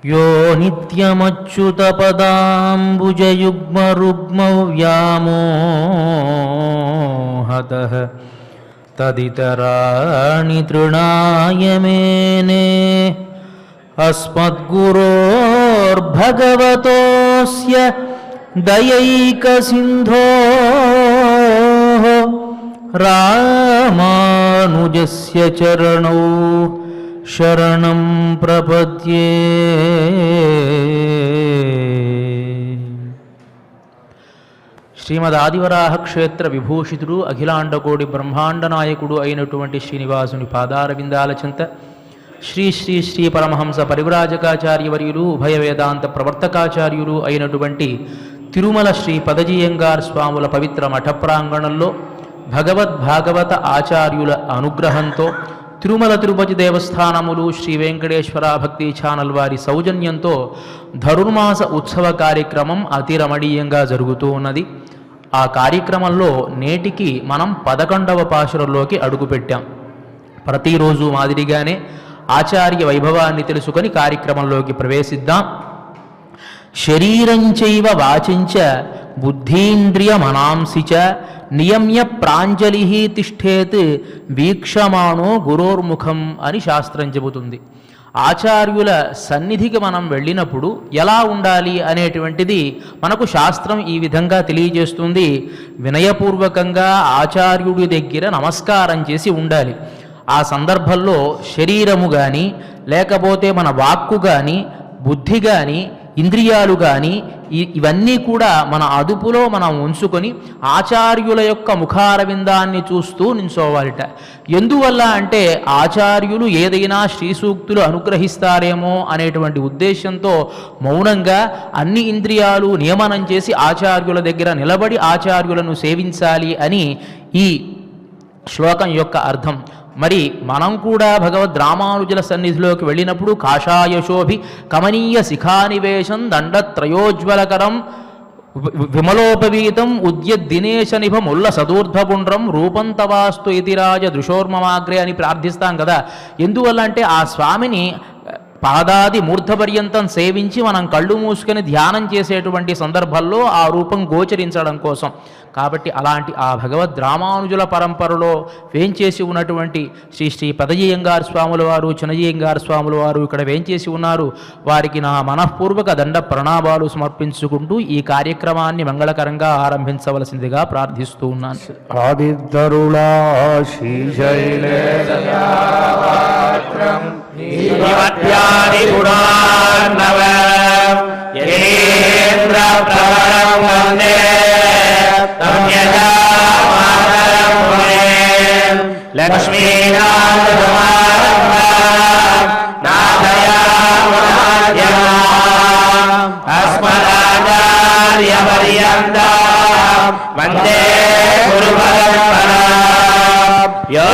यो नित्यमच्युतपदाम्बुजयुग्मरुग्मव्यामोहतः तदितराणि तृणाय मेने अस्मद्गुरोर्भगवतोऽस्य दयैकसिन्धोः रामानुजस्य चरणौ शरणं प्रपद्ये। శ్రీమద్ ఆదివరాహ క్షేత్ర విభూషితుడు అఖిలాండకోటి బ్రహ్మాండ నాయకుడు అయినటువంటి శ్రీనివాసుని పాదారవిందాల చింత శ్రీ శ్రీ శ్రీ పరమహంస పరివ్రాజకాచార్యవర్యులు ఉభయ వేదాంత ప్రవర్తకాచార్యులు అయినటువంటి తిరుమల శ్రీ పదజీయంగార్ స్వాముల పవిత్ర మఠ ప్రాంగణంలో భగవద్భాగవత ఆచార్యుల అనుగ్రహంతో తిరుమల తిరుపతి దేవస్థానములు శ్రీ వెంకటేశ్వర భక్తి ఛానల్ వారి సౌజన్యంతో ధనుర్మాస ఉత్సవ కార్యక్రమం అతి రమణీయంగా జరుగుతూ ఉన్నది. ఆ కార్యక్రమంలో నేటికి మనం 11వ పాశురంలోకి అడుగుపెట్టాం. ప్రతిరోజు మాదిరిగానే ఆచార్య వైభవాన్ని తెలుసుకొని కార్యక్రమంలోకి ప్రవేశిద్దాం. శరీరంచైవ వాచించ బుద్ధీంద్రియ మనాంసి చ నియమ్య ప్రాంజలి తిష్ఠేత్ వీక్షమాణో గురోర్ముఖం అని శాస్త్రం చెబుతుంది. ఆచార్యుల సన్నిధికి మనం వెళ్ళినప్పుడు ఎలా ఉండాలి అనేటువంటిది మనకు శాస్త్రం ఈ విధంగా తెలియజేస్తుంది. వినయపూర్వకంగా ఆచార్యుడి దగ్గర నమస్కారం చేసి ఉండాలి. ఆ సందర్భంలో శరీరము కానీ లేకపోతే మన వాక్కు కానీ బుద్ధి కానీ ఇంద్రియాలు కానీ ఇవన్నీ కూడా మన అదుపులో మనం ఉంచుకొని ఆచార్యుల యొక్క ముఖారవిందాన్ని చూస్తూ నించోవాలిట. ఎందువల్ల అంటే ఆచార్యులు ఏదైనా శ్రీసూక్తులు అనుగ్రహిస్తారేమో అనేటువంటి ఉద్దేశంతో మౌనంగా అన్ని ఇంద్రియాలు నియమనం చేసి ఆచార్యుల దగ్గర నిలబడి ఆచార్యులను సేవించాలి అని ఈ శ్లోకం యొక్క అర్థం. మరి మనం కూడా భగవద్ రామానుజుల సన్నిధిలోకి వెళ్ళినప్పుడు కాషాయశోభి కమనీయ శిఖానివేశం దండత్రయోజ్వలకరం విమలోపవీతం ఉద్యద్దినేశ నిభముల్ల సదూర్ధ్వపుండ్రం రూపం తవాస్తు ఇతిరాజ దృశోర్మమాగ్రే అని ప్రార్థిస్తాం కదా. ఎందువల్ల అంటే ఆ స్వామిని పాదాది మూర్ధపర్యంతం సేవించి మనం కళ్ళు మూసుకొని ధ్యానం చేసేటువంటి సందర్భంలో ఆ రూపం గోచరించడం కోసం. కాబట్టి అలాంటి ఆ భగవద్ రామానుజుల పరంపరలో వేంచేసి ఉన్నటువంటి శ్రీ శ్రీ పదజీయంగార్ స్వాముల వారు చినజీయంగార్ స్వాముల వారు ఇక్కడ వేంచేసి ఉన్నారు. వారికి నా మనఃపూర్వక దండ ప్రణామాలు సమర్పించుకుంటూ ఈ కార్యక్రమాన్ని మంగళకరంగా ఆరంభించవలసిందిగా ప్రార్థిస్తూ ఉన్నాను. వందే గురు పరంపరా యో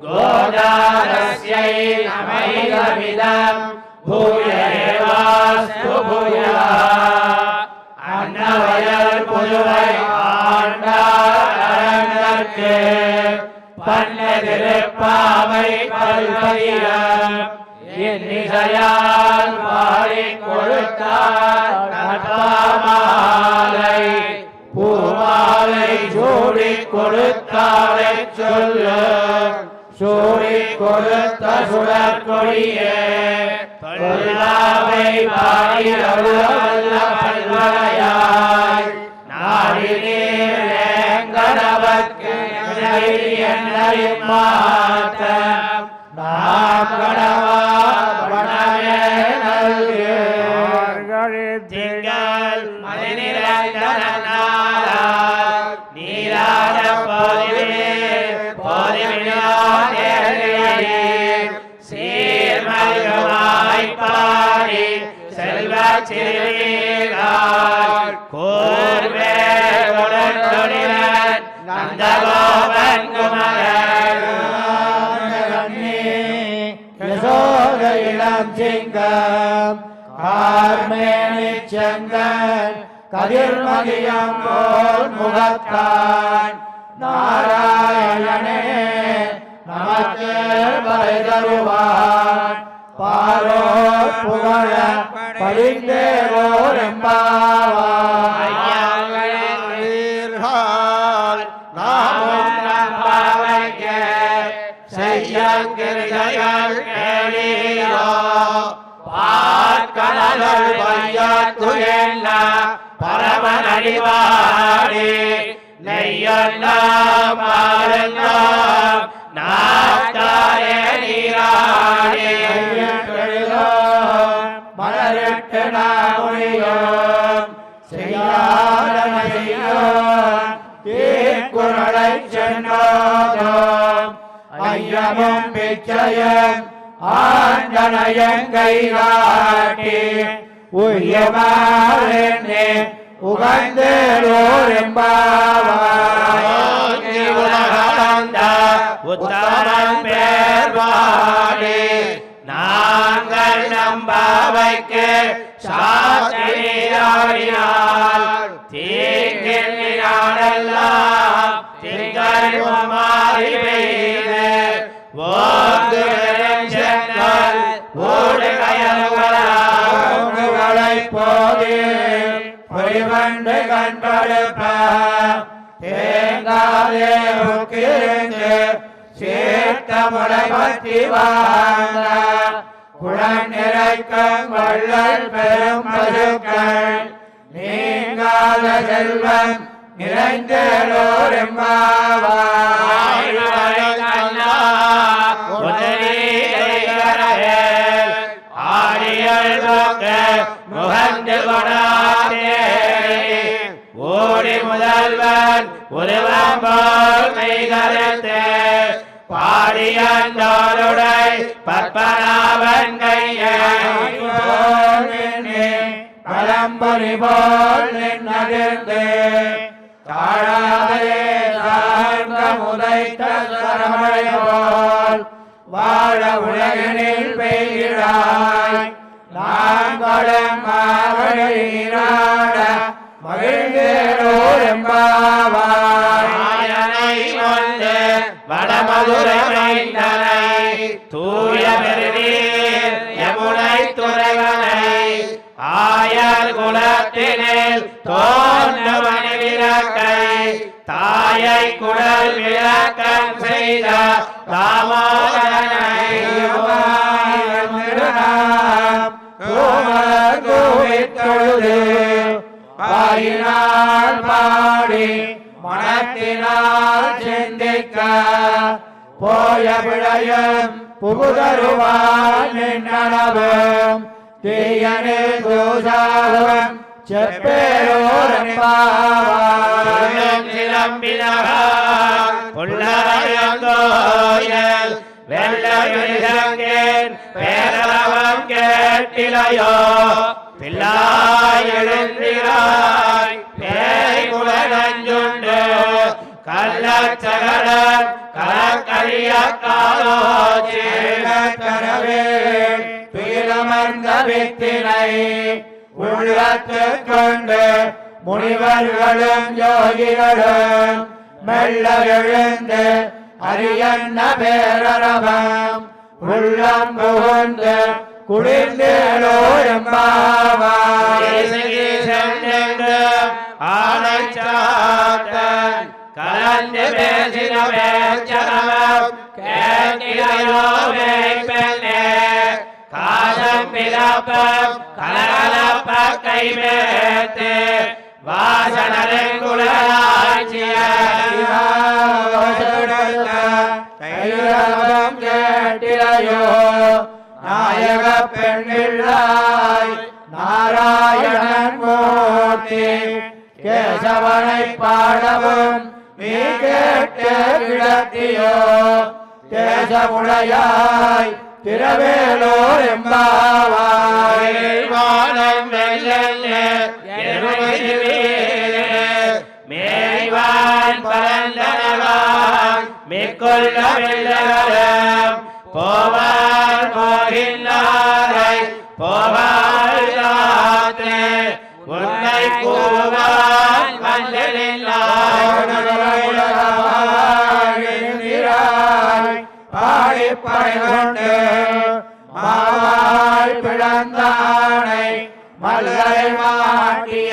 गोदानस्यै नमैदमिदं திருப்பாவை பல்பதிய இன்னிசையால் பாடிக் கொடுத்தார் நட்பாமாலை பூமாலை சூடிக் கொடுத்தாரை சொல்லு சூடிக் கொடுத்த சுடற்கொடியே தொல்லாவை பாடி அருளவல்ல பல்வகையாய் நாடி நீர் வேங்கடவர்க்கு என்னையும் மாத்த நாம் கடவா பணமே நல்கு திங்கள் மதி நிறைந்த நாளால் நீராட சீர்மல்குமாய் பாடி செல்வ சிறுநீரால் கூர்வே உடன்கொடிவன் நந்தகோபன் குமரன் யசோத இளம் சிங்கம் கார்மேனி செங்கன் கதிர்மதியம் போல் முகத்தான் நாராயணனே நமக்கு பறை தருவான் பாரோ புகழ படிந்தேரோர் எம்பாவாய் நாமும் நம்பாவைக்க செய்யங்கிரிகள் கேளீரோ பார்க்கடல் வையத்துயல்ல பரமனடிவாடி நெய்யெல்லாம் பாருங்கள் நாட்டாரே நீராடி மலரிட்டு நாமுடியோம் செய்யாதன செய்யோம் தீக்குறளை சென்றோம் ஐயமும் பிச்சையும் ஆண்டனையும் கைகாட்டி உயமாறே உகந்தேரோர் எம்பாவாய் உலகாண்ட உத்தமன் பேர்வாடி நாங்கள் நம்பாவைக்கு சாத்தியாடினால் தீங்கில் நாடெல்லாம் திங்கள் மாறி பெய்து ஓங்கு சென்னல் ஓடு கயல்களை போது பொறிவண்டு கண்படுப்ப தேங்காதே முக்கிருந்து சேர்த்த முளை பற்றி வாங்க குளம் நிறைக்கும் வள்ளல் பெரும் பசுக்கள் நீங்காத செல்வம் நிறைந்தோர் எம்பாவாய் ஆடியல் முகந்து கொடாதே ஓடி முதல்வன் உருவம்போல் கைகருத்து பாடியந்தோருடை பற்பனாவன் கையை பழம்பொறி போல் நின்னதிர்ந்து தாழாதே சார்ந்த முதைத்த சரமழை போல் வாழ உலகினில் பெய்கிறாய் நாங்களும் மாவழியினாட மகிழ்ந்தேரோர் எம்பாவாய் கொண்டு வடமதுரை மைந்தனை தூய பெருநீர் யமுனை துறைவனை ஆயர் குலத்தினில் தோன்ற மணி விளக்கை தாயை குடல் விளக்கம் செய்த தாமோதரனை தொழுது பாயினால் பாடி மனத்தினால் சிந்திக்க போய பிழையும் புகுதருவான் நின்னளவும் தீயனு தூசாகவும் செப்பேரோர் புள்ளரையங்கோயல் வெள்ளவிழங்கேன் பேரளவம் கேட்டிலையோ பிள்ளாய் எழுந்திராய் பேய் குலனஞ்சுண்டு கள்ளச்சகடன் கலக்கரிய காலோச்சேரவே துயிலமர்ந்த வித்தினை உள்ளத்துக் கொண்டு முனிவர்களும் யோகிகளும் மெல்ல எழுந்து அரியன்ன பேரரவம் உள்ளம் புகுந்து குளிர்ந்தேலோ எம்பாவாய் ஆனைச்சாத்தன் கலந்து பேசின வேச்சரவம் கேட்டிலையோ வேய்பெண்ணே காசம் பிறப்பம் கலகலப்ப கைமேத்து வாசனரெங்குளாட்சியம் கேட்டிலையோ நாயக பெண்ணிள்ளாய் நாராயணன் மூர்த்தி கேசவனை பாடவும் நீ கேட்டு கிடத்தியோ தேசமுடையாய் திரவேலோர் எம்பாவாய் வானம் மேய்வான் பரந்தனவான் மிக்குள்ள வெள்ளகரம் போவார் போகின்றாரை போவார் யாத்திரை உன்னை கூவான் வந்தனில்லாய் பாடிப்படை கொண்டு மாவாய் பிளந்தானை மல்லை மாட்டிய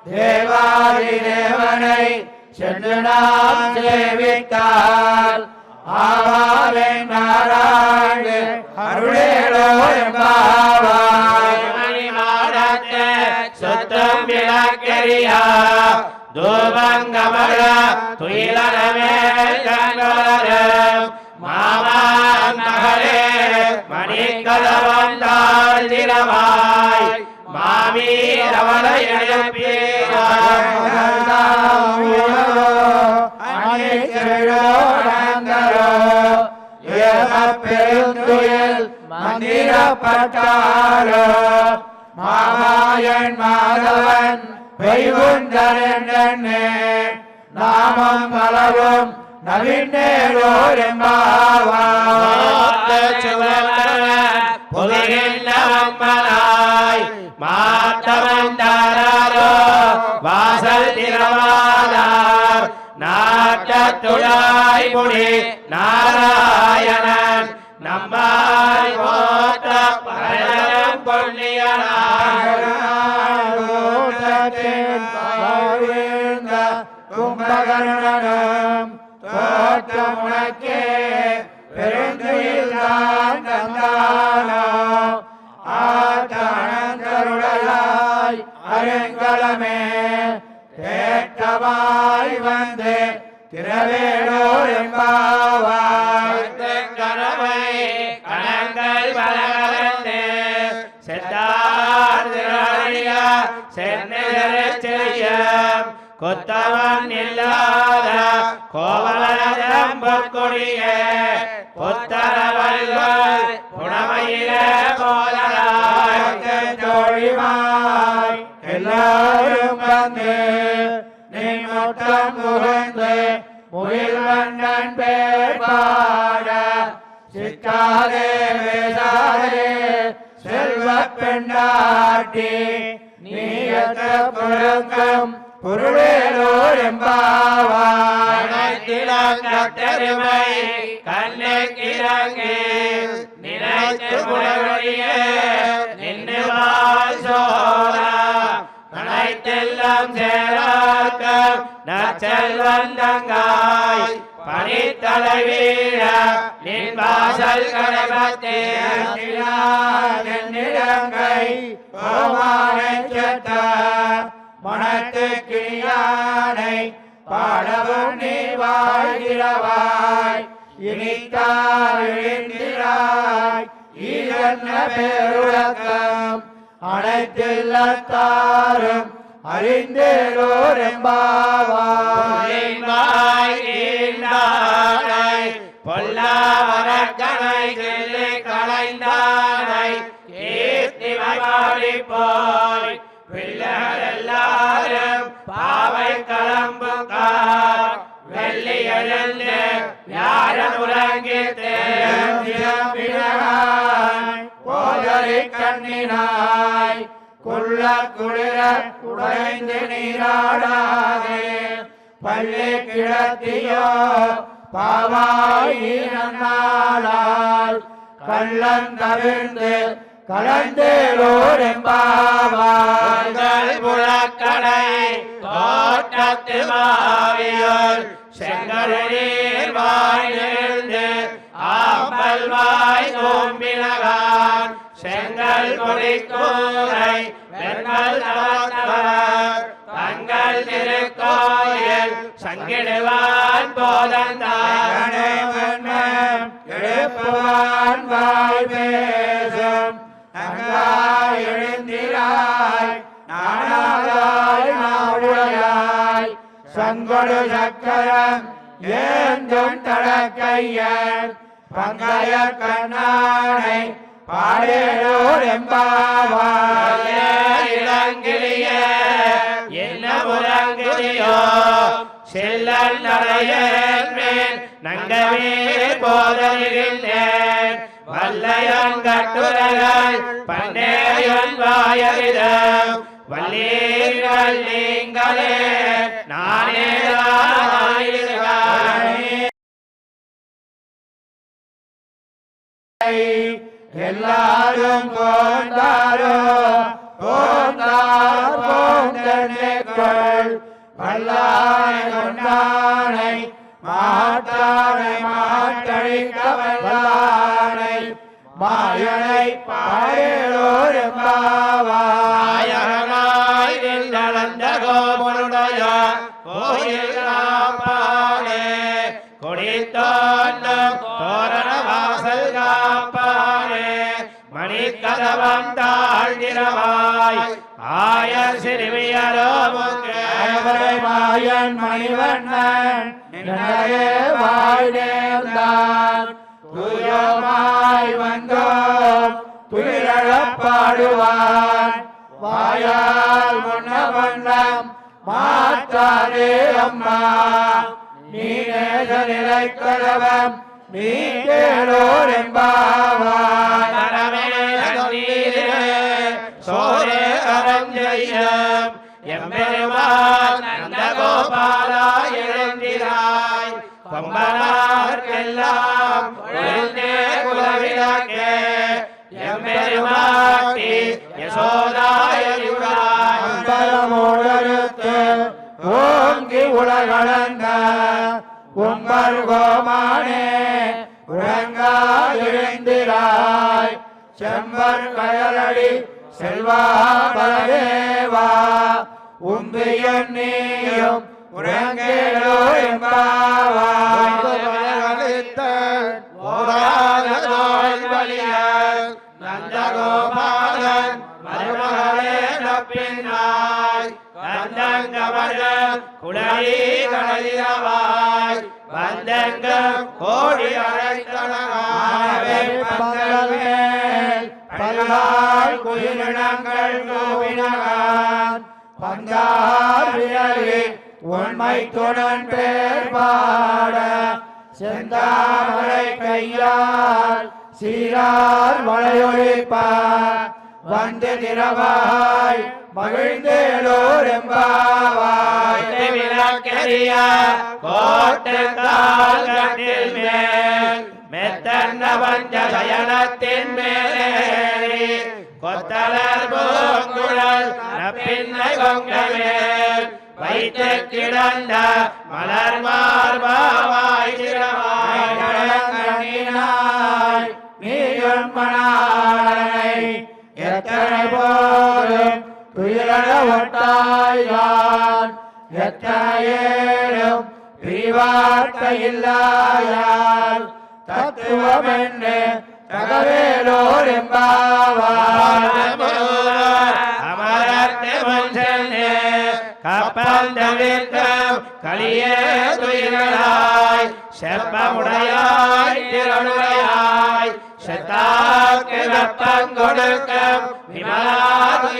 தேவாதி தேவனை சென்று நாம் சேவித்தால் ஆவாவே நாராயண அருளேலோ எம்பாவாய் மணிமாடத்தே சுத்தம் விளக்கெரியா தூபங்கமல துயிலனமே கண்களரும் மாமான் மகளே மணிக்கதவந்தாள் திரவாய் மாமீரவளை பெருந்துயில் மந்திரப்பட்டாலோ மாமாயன் மாதவன் பெய்குந்தரன் நாமம் பலவும் நவீனேலோர் எம்பாவாய் மாத்தவந்தாரோ வாசல் திரவாதார் நாட்டத்துழாய் முடி நாராயணன் நம்மாய் போற்ற பரதம் பொன்னியனாழ்ந்த கும்பகர்ணனும் தோற்றமுனக்கே பெருந்துயில் தான் தந்தானோ ஆத்தனந்தருடையாய் அரங்கலமே தேற்றமாய் வந்து திரவேலோர் எம்பாவாய் கரவை கணங்கள் பலகலந்து செத்தார் திரளிய சென்னையம் கொத்தவன் இல்லாத கோவலதம்பொற்கொடிய புத்தரவல்கள் புனமையில போதலாய் தோழிமாய் எல்லாரும் வந்து நீ முட்டம் புகழ்ந்து முகில் வண்ணன் பேர் பாட சிக்காதே வேசாதே செல்வ பெண்டாட்டி நீ எத்த புழங்கும் பொருளேலோர் எம்பாவாய் கட்டெருமை கண்ணுக்கிறங்கே நினைத்து புலவழிய நின்று சோரா அனைத்தெல்லாம் சேராக்க நற்செல்வந்தங்காய் பனித்தலைவீழ நின் வாசல் கடபத்தே நிலங்கை கோமானை செத்த மனத்து கிளியானை பாடவும் நீ வாழ்கிறவாய் இனித்தார் எழுந்திராய் ஈரன்ன பேருலகம் அனைத்தில்லத்தாரும் அறிந்தேலோர் எம்பாவாய் பொல்லாவரக்கனை சொல்லி களைந்தானை கீர்த்தி பாடி போய் பிள்ளைகள் எல்லாரும் பாவை கலம்புக்கார் வெள்ளி எழுந்து யாரும் உறங்கி போதறி கண்ணினாய் குள்ள குளிர குடைந்து நீராடாதே பள்ளி கிடத்தியோ பாவாய் நன்னாளால் கள்ளம் தவிர்ந்து கலந்தேலோர் எம்பாவாய் புலக்கடை தோட்டத்து மாவியோர் செங்கடீர் வாய் எழுந்து ஆம்பல் வாய் கோம்பினகான் செங்கல் கொடிக்கூரை வெண்கள் தவத்தவர் தங்கள் திருக்கோயில் சங்கிடுவான் போதந்தாய் எழுப்புவான் வாய் பேசும் நங்காய் எழுந்திராய் நாடாய் நாவுடையாய் சங்கொடு சக்கரம் ஏந்தும் தடக்கையர் பங்காய கண்ணானை பாடேலோர் எம்பாவாய் இளங்கிளிய என்ன முழங்கிளியோ செல்லல் நடையேன் மேல் நங்கவே போதருகின்றேன் வல்லையன் கட்டுரைகள் பண்டேயன் வாயறிதம் வல்லீர்கள் நீங்களே நானே எல்லாரும் போந்தாரோ போந்தார் போந்தென்னைக்குள் வல்லாய் கொண்டானை மாட்டானை மாட்டழிக்க வல்லானை மாயனை பாடேலோர் எம்பாவாய் நடந்த கோபனுடைய கோயில் காப்பானே கொடித்தோன்னும் தோரண வாசல் காப்பானே மணிக்கதவம் தாழ்ந்திரவாய் ஆயர் சிறுமியரோ மாயன் மணிவண்ணன் நின்றையே வாய் நேர்ந்தான் துயமாய் வந்தோம் துயிலப் பாடுவான் வாயால் முன்னவண்ணம் மாற்றாதே அம்மா நீ நேச நிலைக்கதவம் நீ கேளோர் எம்பாவாய் சோரே அரஞ்செய்யம் எம்பெருமான் நந்தகோபாலா எழுந்திராய் கொம்பனார்க்கெல்லாம் எழுந்தே குலவிளக்கே எம்பெருமாட்டி யசோதாயுராய் அம்பலமோடறுத்து ஓங்கி உலகளந்த உம்பர் கோமானே உறங்கா எழுந்திராய் செம்பர் கயலடி செல்வா பலதேவா உம்பியன் நீயும் உறங்கேலோ எம்பாவாய் நந்தகோபாலன் மருமகளே நப்பின்னாய் கந்தங்கமர்கள் குடலி கடையிறவாய் வந்தங்கம் கோடி அழைத்தனவாய் பல்லால் குயிலினங்கள் கோவினகான் பந்தார் விரலி உண்மை துணன் பேர் பாட செந்தாமரை கையால் சீரார் மலையொழிப்பார் வந்து திரவாய் மகிழ்ந்தேலோர் எம்பாவாய் விளக்கெரிய கோட்டு கால்கட்டில் மேல் மெத்தன்ன பஞ்ச சயனத்தின் மேலேறி கொத்தலர் பூங்குழல் நப்பின்னை கொங்கமேல் வைத்து கிடந்த மலர் மார்பாவாய் திரவாய் கண்ணினாய் நீயும் மணாளனை எத்தனை போலும் துயிலட ஒட்டாயான் எத்தனையேனும் பிரிவார்த்தை இல்லாயால் தத்துவமென்று தகவேலோர் எம்பாவாய் அமரர்த்து மஞ்சனே கப்பல் தவிர்க்கும் களியே துயிலாய் செப்பமுடையாய் திரளுடையாய் செத்தாக்கு வெப்பம் கொடுக்கும் விமலாய்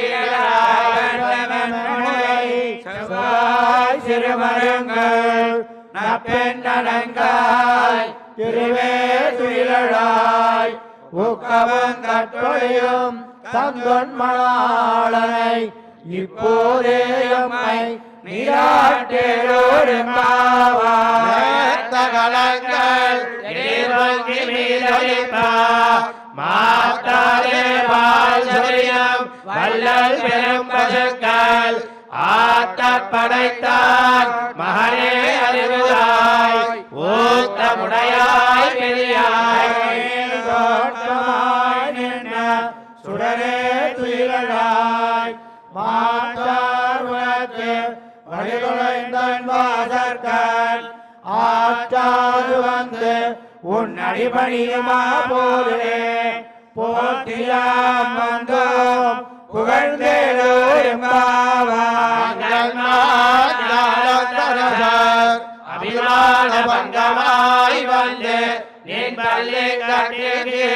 சிறுமருங்கள் நப்பெண்ணங்காய் திருவே துயிலாய் ஊக்கவன் கட்டொழியும் தங்கொன் மணாளனை இப்போதே எம்மை நீராட்டேரோரெம்பாவாய் கலங்கள் நீர்வங்கி மீதொழிப்பா மாத்தாரே பால் சொரியம் வள்ளல் பெரும் பசுக்கள் ஆத்த படைத்தான் மகனே அறிவுதாய் ஊத்தமுடையாய் பெரியாய் தோற்றமாய் நின்ற சுடரே துயிலாய் மாற்றார்வத்து வழிகுலைந்தன் வாசற்கள் ஆற்றாது வந்து உன் அடிபணியுமா போலே போற்றியாம் வந்தோம் அபிமான பங்கமாய் வந்து நின் பள்ளி கட்டிலே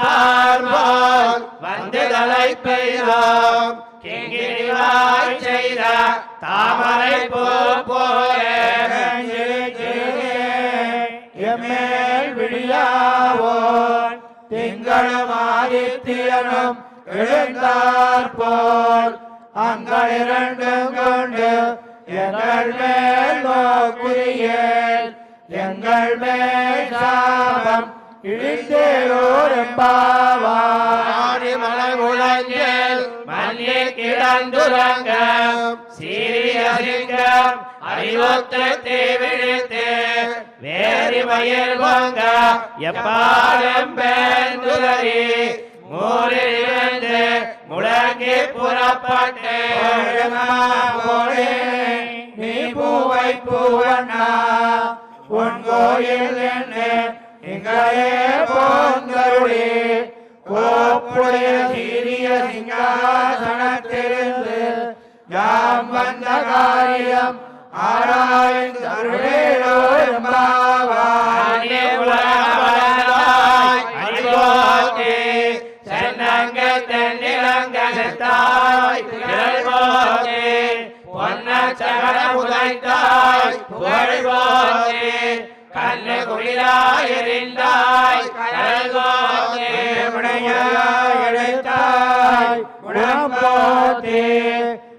சங்கமிருப்பார்போல் வந்து தலை பெய்தோம் கிங்கிரிவாய் செய்த தாமரை போலே எம்மேல் விழியாவோன் திங்களும் ஆதித்யனும் எழுந்தாற்போல் அங்கள் இரண்டும் கொண்டு எங்கள் மேல் நோக்குரியேன் எங்கள் மேல் சாபம் இழிந்தேரோரெம்பாவாய் மலை உலகில் மல்லி கிடந்துரங்கம் சீரிய சிங்கம் அறிவொத்து தீவிழித்து வேறி மயில் பொங்க எப்பாடும் பெண்துதறி மூலிருந்து முழங்கி புறப்பட்டு நீ பூவை பூவண்ணா உன் கோயில் என்று எங்களே போந்தருளே கோப்புடைய சீரிய சிங்காசனத்திலிருந்து யாம் வந்த காரியம் ஆராய்ந்தருளேரோரெம்பாவாய் சென்னங்க தென்னிலங்க செத்தாய் பொன்ன சகர புதைத்தாய் புகழ்வோனே கண்ணு குளிராய் எரிந்தாய் கல்கோத்தாய் குணம் போத்தே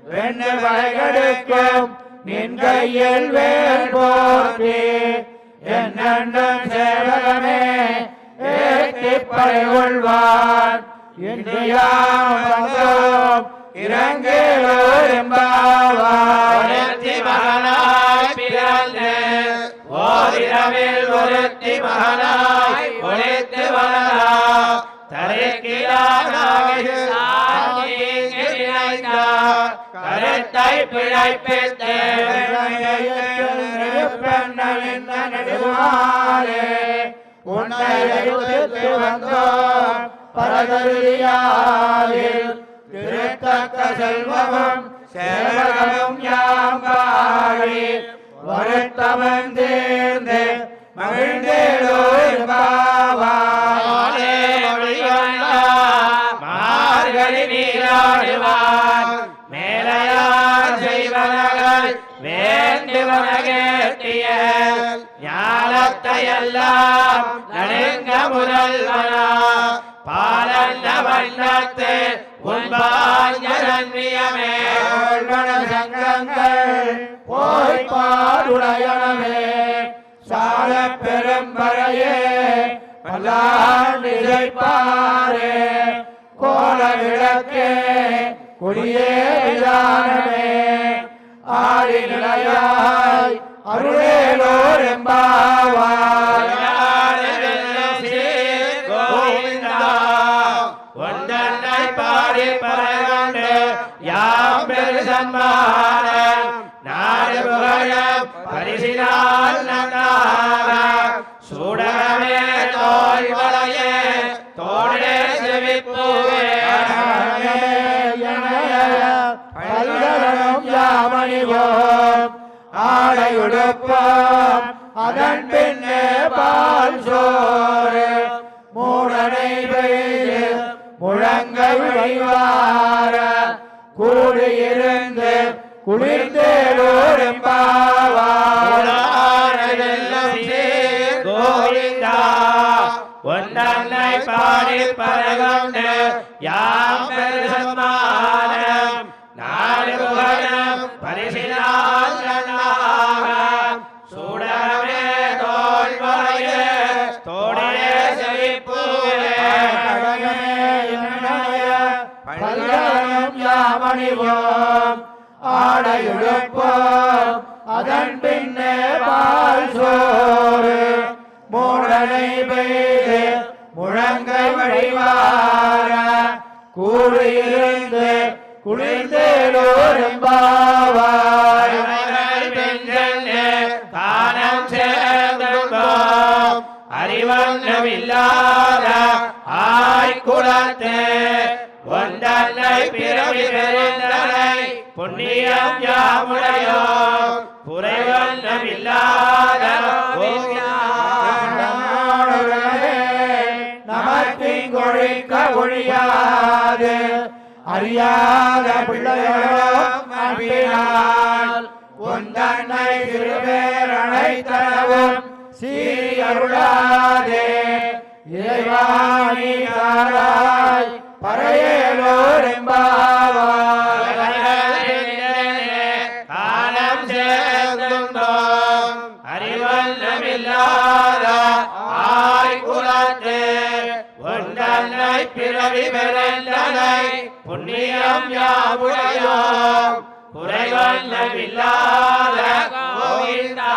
வெண்ணு வளைகெடுக்கும் நின் கையில் வேல் போற்றே என்னண்டன் சேவகமே ஏத்திப்படை கொள்வான் என்று யாம் வந்தோம் இறங்கேரோரெம்பாவாய் மகனாய் பிறந்து ஓரிரவில் ஒருத்தி மகனாய் ஒழித்து வளரா கருத்தை பிழைப்பித்து உன்னை எடுத்து வந்தோம் பரதரியாவில் திருத்தக்க செல்வமும் சேவகமும் யாம் பாடி வருத்தமன் தேர்ந்து மகிழ்ந்தேரோரெம்பாவாய் மார்கழி நீராடுவான் மேலையார் செய்வனகள் வேண்டுவன கேட்டிய ஞானத்தையெல்லாம் நடுங்க முதல்வனா பாலந்த வண்ணத்து உன்பாஞ்சரண்யமே சங்கங்கள் போய்பாடுடையனமே சால பெரும்பறையே பல்லாண்டிசைப்பாரே கோல விளக்கே கொடியே விதானமே ஆடி நிலையாய் அருளேலோரெம்பாவாய் ஒன்றனை பாடி பரகண்டு யாம் பெரு சன்மானம் நாடு புகழம் பரிசினால் நன்னாக சூடகமே தோல் வளையே தோழே செவிப்பூவே பல்கலனும் யாமணிவோம் ஆடையுடுப்போம் அதன் பின்னே பால் சோறு மூடனை பெய்து முழங்கை வழிவார கூடியிருந்து குளிர்ந்தேரோரெம்பாவாய் கோவிந்தா ஒன்றன்னை பாடி பரகொண்டு யாம் பெரு சன்மானம் நாடு புண்ணியம் யாமணிவோம் ஆடையுடுப்போம் அதன் பின்னே பால் சோறு மூடனை பெய்து முழங்கை வழிவார கூடியிருந்து குளிர்ந்தேலோரெம்பாவாய் காணம் சேர்ந்தோம் அறிவங்கமில்லாத ஆய்குலத்தே ஒன்றனை பிறவி பெருந்தனை புண்ணியம் யாமுடையோம் குறைவங்கமில்லாத நமக்கிங்கொழிக்க ஒழியாது அறியாத பிள்ளைகளும் அன்பினால் ஒன்றனை திருவேரணைத்தனவும் சீரியருளாதே இறைவாணி தாராய் பறையலோரெம்பாவாய் காலம் சேர்ந்தோம் அறிவல்லமில்லாத ஆய்குலத்தே ஒன்றனை பிறவி பெருந்தனை புண்ணியம் யாவுடையோம் குறைவல்லமில்லாத கோவிந்தா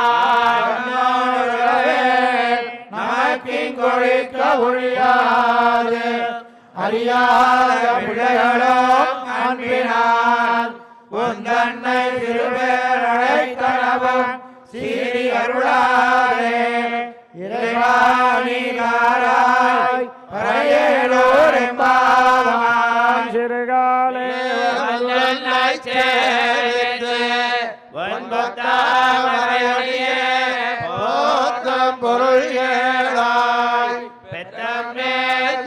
நமக்கிங்கொழிக்க ஒழியாது அறியாத பிள்ளைகளும் அன்பினால் ஒன்றனை திருவேரணைத்தனவும் சீரி அருளாதே இறைவாணி தாராய் பறையலோரெம்பாவாய் சிறுகாலே சேர்த்து ஒன்பத்தாமரையொழியே போற்றும் பொருள் ஏழாய் பெற்றமே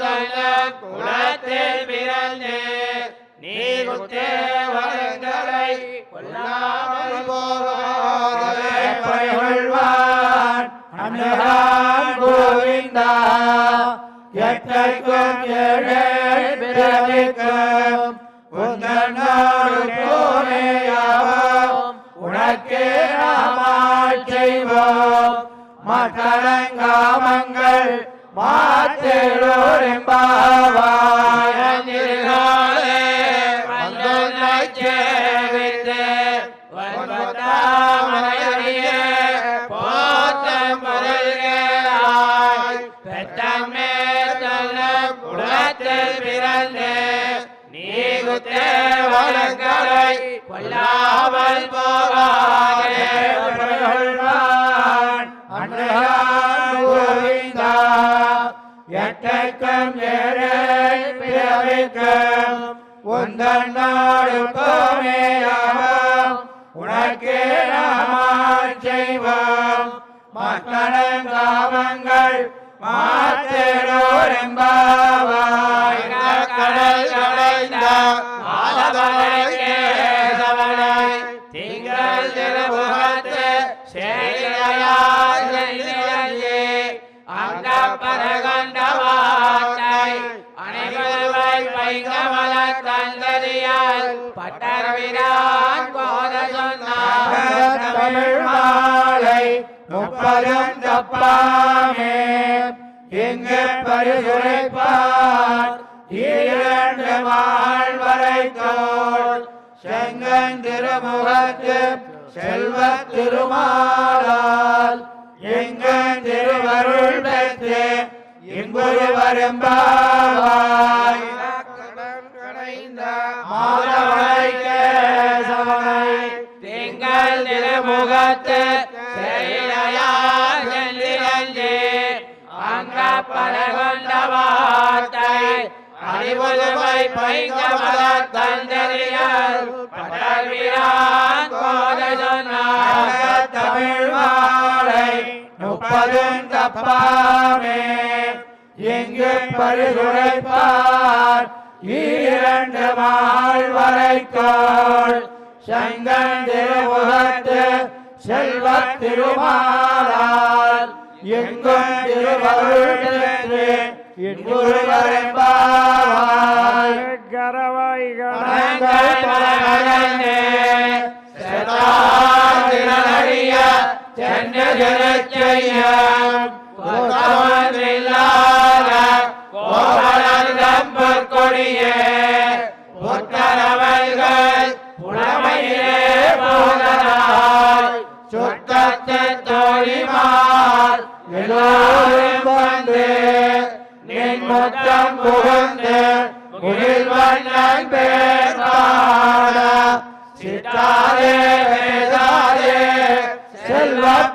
சொல்ல குலத்தில் பிறந்து நீ குத்தே வளங்களை கொள்ளாமல் போகாதேள்வான் அன்னதான் கோவிந்தா எட்டைக்கும் ஏழே பிறவிக்கும் உந்தனோடு போனேயாவோம் உனக்கே நாமால் செய்வோம் மக்களங்காமங்கள் மாற்றோரெம்பாவாய் வந்துன்னை சேவித்து ஒன்பதாமரையொழியே போற்றும் பொருள்களாய் பெற்றமே சொல்ல குலத்தில் பிறந்து நீ குத்தே வளங்களை கொள்ளாமல் போகாதே அன்னதான் கோவிந்தா எட்டைக்கும் ஏழை பிறவிக்கும் உந்தன்னோடு போனேயாவோம் உனக்கே நாமால் செய்வோம் மக்களங்காமங்கள் மாற்றோரெம்பாவாய் கடல் கடைந்த மாதவனை திங்கள் திருமுகத்து சேரையாய் அங்க பரகண்ட வார்த்தை அனைவரை பைங்கமல தந்ததியால் பட்டர்விரான் போத சொன்னார் தமிழ் மாலை முப்பதும் தப்பாமே எங்கு பரிசுரைப்பார் இரண்டு மால் வரை தோல் செங்கன் திருமுகத்து செல்வ திருமாலால் எங்கன் திருவருள் பெற்று இங்குருவரும்பாவாய் மாதவனை கேசவனை திங்கள் திருமுகத்து அங்க பலகொண்ட வார்த்தை அறிவுமை பைங்கமல தந்தரியால் பட்டர்விரான் போத சொன்னார் தமிழ் மாலை முப்பதும் தப்பாமே எங்கு பரிசுரைப்பார் இரண்டு மால் வரைக்கோள் செங்கன் திருமுகத்து செல்வ திருமாலால் எங்கும் திருவருள் பெற்று இங்குருவரும்பாவாய் கரவாய் கரங்கறிய சென்று திருச்செய்யம் கோபலந்தம் பொற்கொடியே புத்தரவ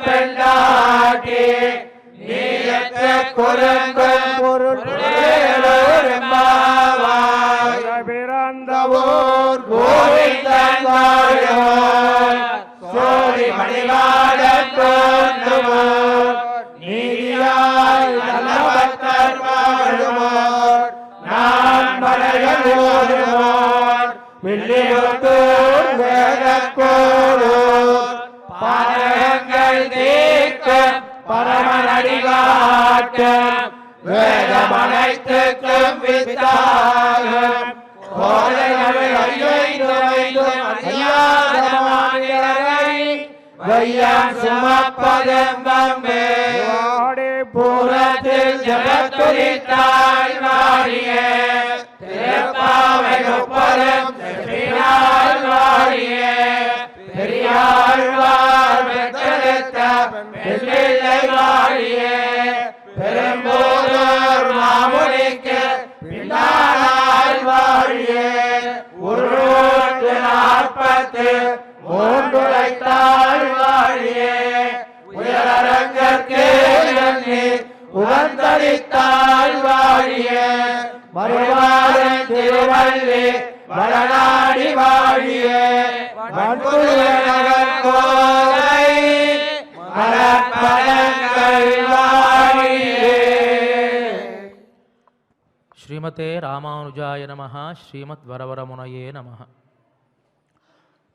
பெண்டாட்டி நீயற்ற குரங்கும் பொருளேலோரெம்பாவாய் பிறந்தவோர் கோவிந்தன் வாழோர் சோதி மணிவாழன் தோன்றுவோர் நீதியாய் நல்ல பக்தர் வாழுவோர் நான் மலையோடுவோர் வில்லிபுத்தூர் வேதக்கோளூர் பாதகங்கள் தீர்க்கும் பரமனடிகாட்டும் வேதமனைத்துக்கும் வித்தாகும் கோதைகள் ஐயைந்தும் அறியாத மாநிலரை வையம் சுமப்பதும் வம்பே பூரத்தில் ஜபத்துரித்தாய் வாழிய திருப்பாவை ஒப்பரும் செப்பினாய் வாழிய பெரியாழ்வார் பெற்றெடுத்த பெண்ணில்லை வாழிய பெரும்போதோர் மாமுனிக்கு பின்னாய் வாழிய உருட்டு 43 வாழிய உயரங்கற்கு எண்ணி உகந்தளித்தாய் வாழிய மறுவாரன் திருவள்ளி வளநாடி வாழிய மண்புலகன் கோதை மலர்பலங்கள் வாழிய. శ్రీమతే రామానుజాయ నమః. శ్రీమద్వరవరమునయే నమః.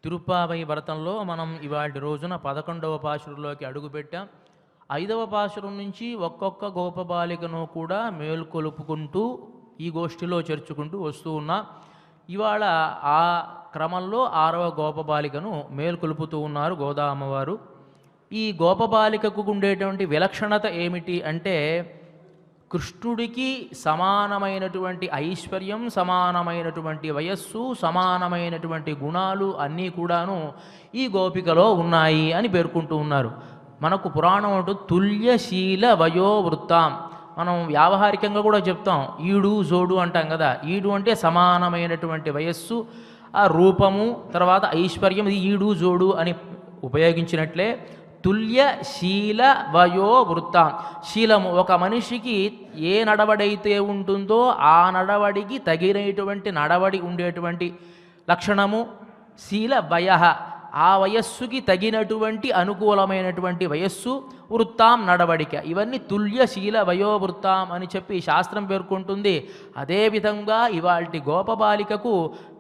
తిరుప్పావై వ్రతంలో మనం ఇవాళ రోజున 11వ పాశురంలోకి అడుగుపెట్టాం. 5వ పాశురం నుంచి ఒక్కొక్క గోపబాలికను కూడా మేల్కొలుపుకుంటూ ఈ గోష్ఠిలో చేర్చుకుంటూ వస్తూ ఉన్నాం. ఇవాళ ఆ క్రమంలో 6వ గోపబాలికను మేల్కొలుపుతూ ఉన్నారు గోదా అమ్మవారు. ఈ గోపబాలికకు ఉండేటువంటి విలక్షణత ఏమిటి అంటే కృష్ణుడికి సమానమైనటువంటి ఐశ్వర్యం, సమానమైనటువంటి వయస్సు, సమానమైనటువంటి గుణాలు అన్నీ కూడాను ఈ గోపికలో ఉన్నాయి అని పేర్కొంటూ ఉన్నారు. మనకు పురాణం అంటూ తుల్యశీల వయోవృత్తాం, మనం వ్యావహారికంగా కూడా చెప్తాం. ఈడు జోడు అంటాం కదా. ఈడు అంటే సమానమైనటువంటి వయస్సు, ఆ రూపము, తర్వాత ఐశ్వర్యం, ఇది ఈడు జోడు అని ఉపయోగించినట్లే తుల్య శీల వయో వృత్తాం. శీలము ఒక మనిషికి ఏ నడవడైతే ఉంటుందో ఆ నడవడికి తగినటువంటి నడవడి ఉండేటువంటి లక్షణము. శీల వయ, ఆ వయస్సుకి తగినటువంటి అనుకూలమైనటువంటి వయస్సు. వృత్తాం నడవడిక. ఇవన్నీ తుల్యశీల వయోవృత్తాం అని చెప్పి శాస్త్రం పేర్కొంటుంది. అదేవిధంగా ఇవాల్టి గోపబాలికకు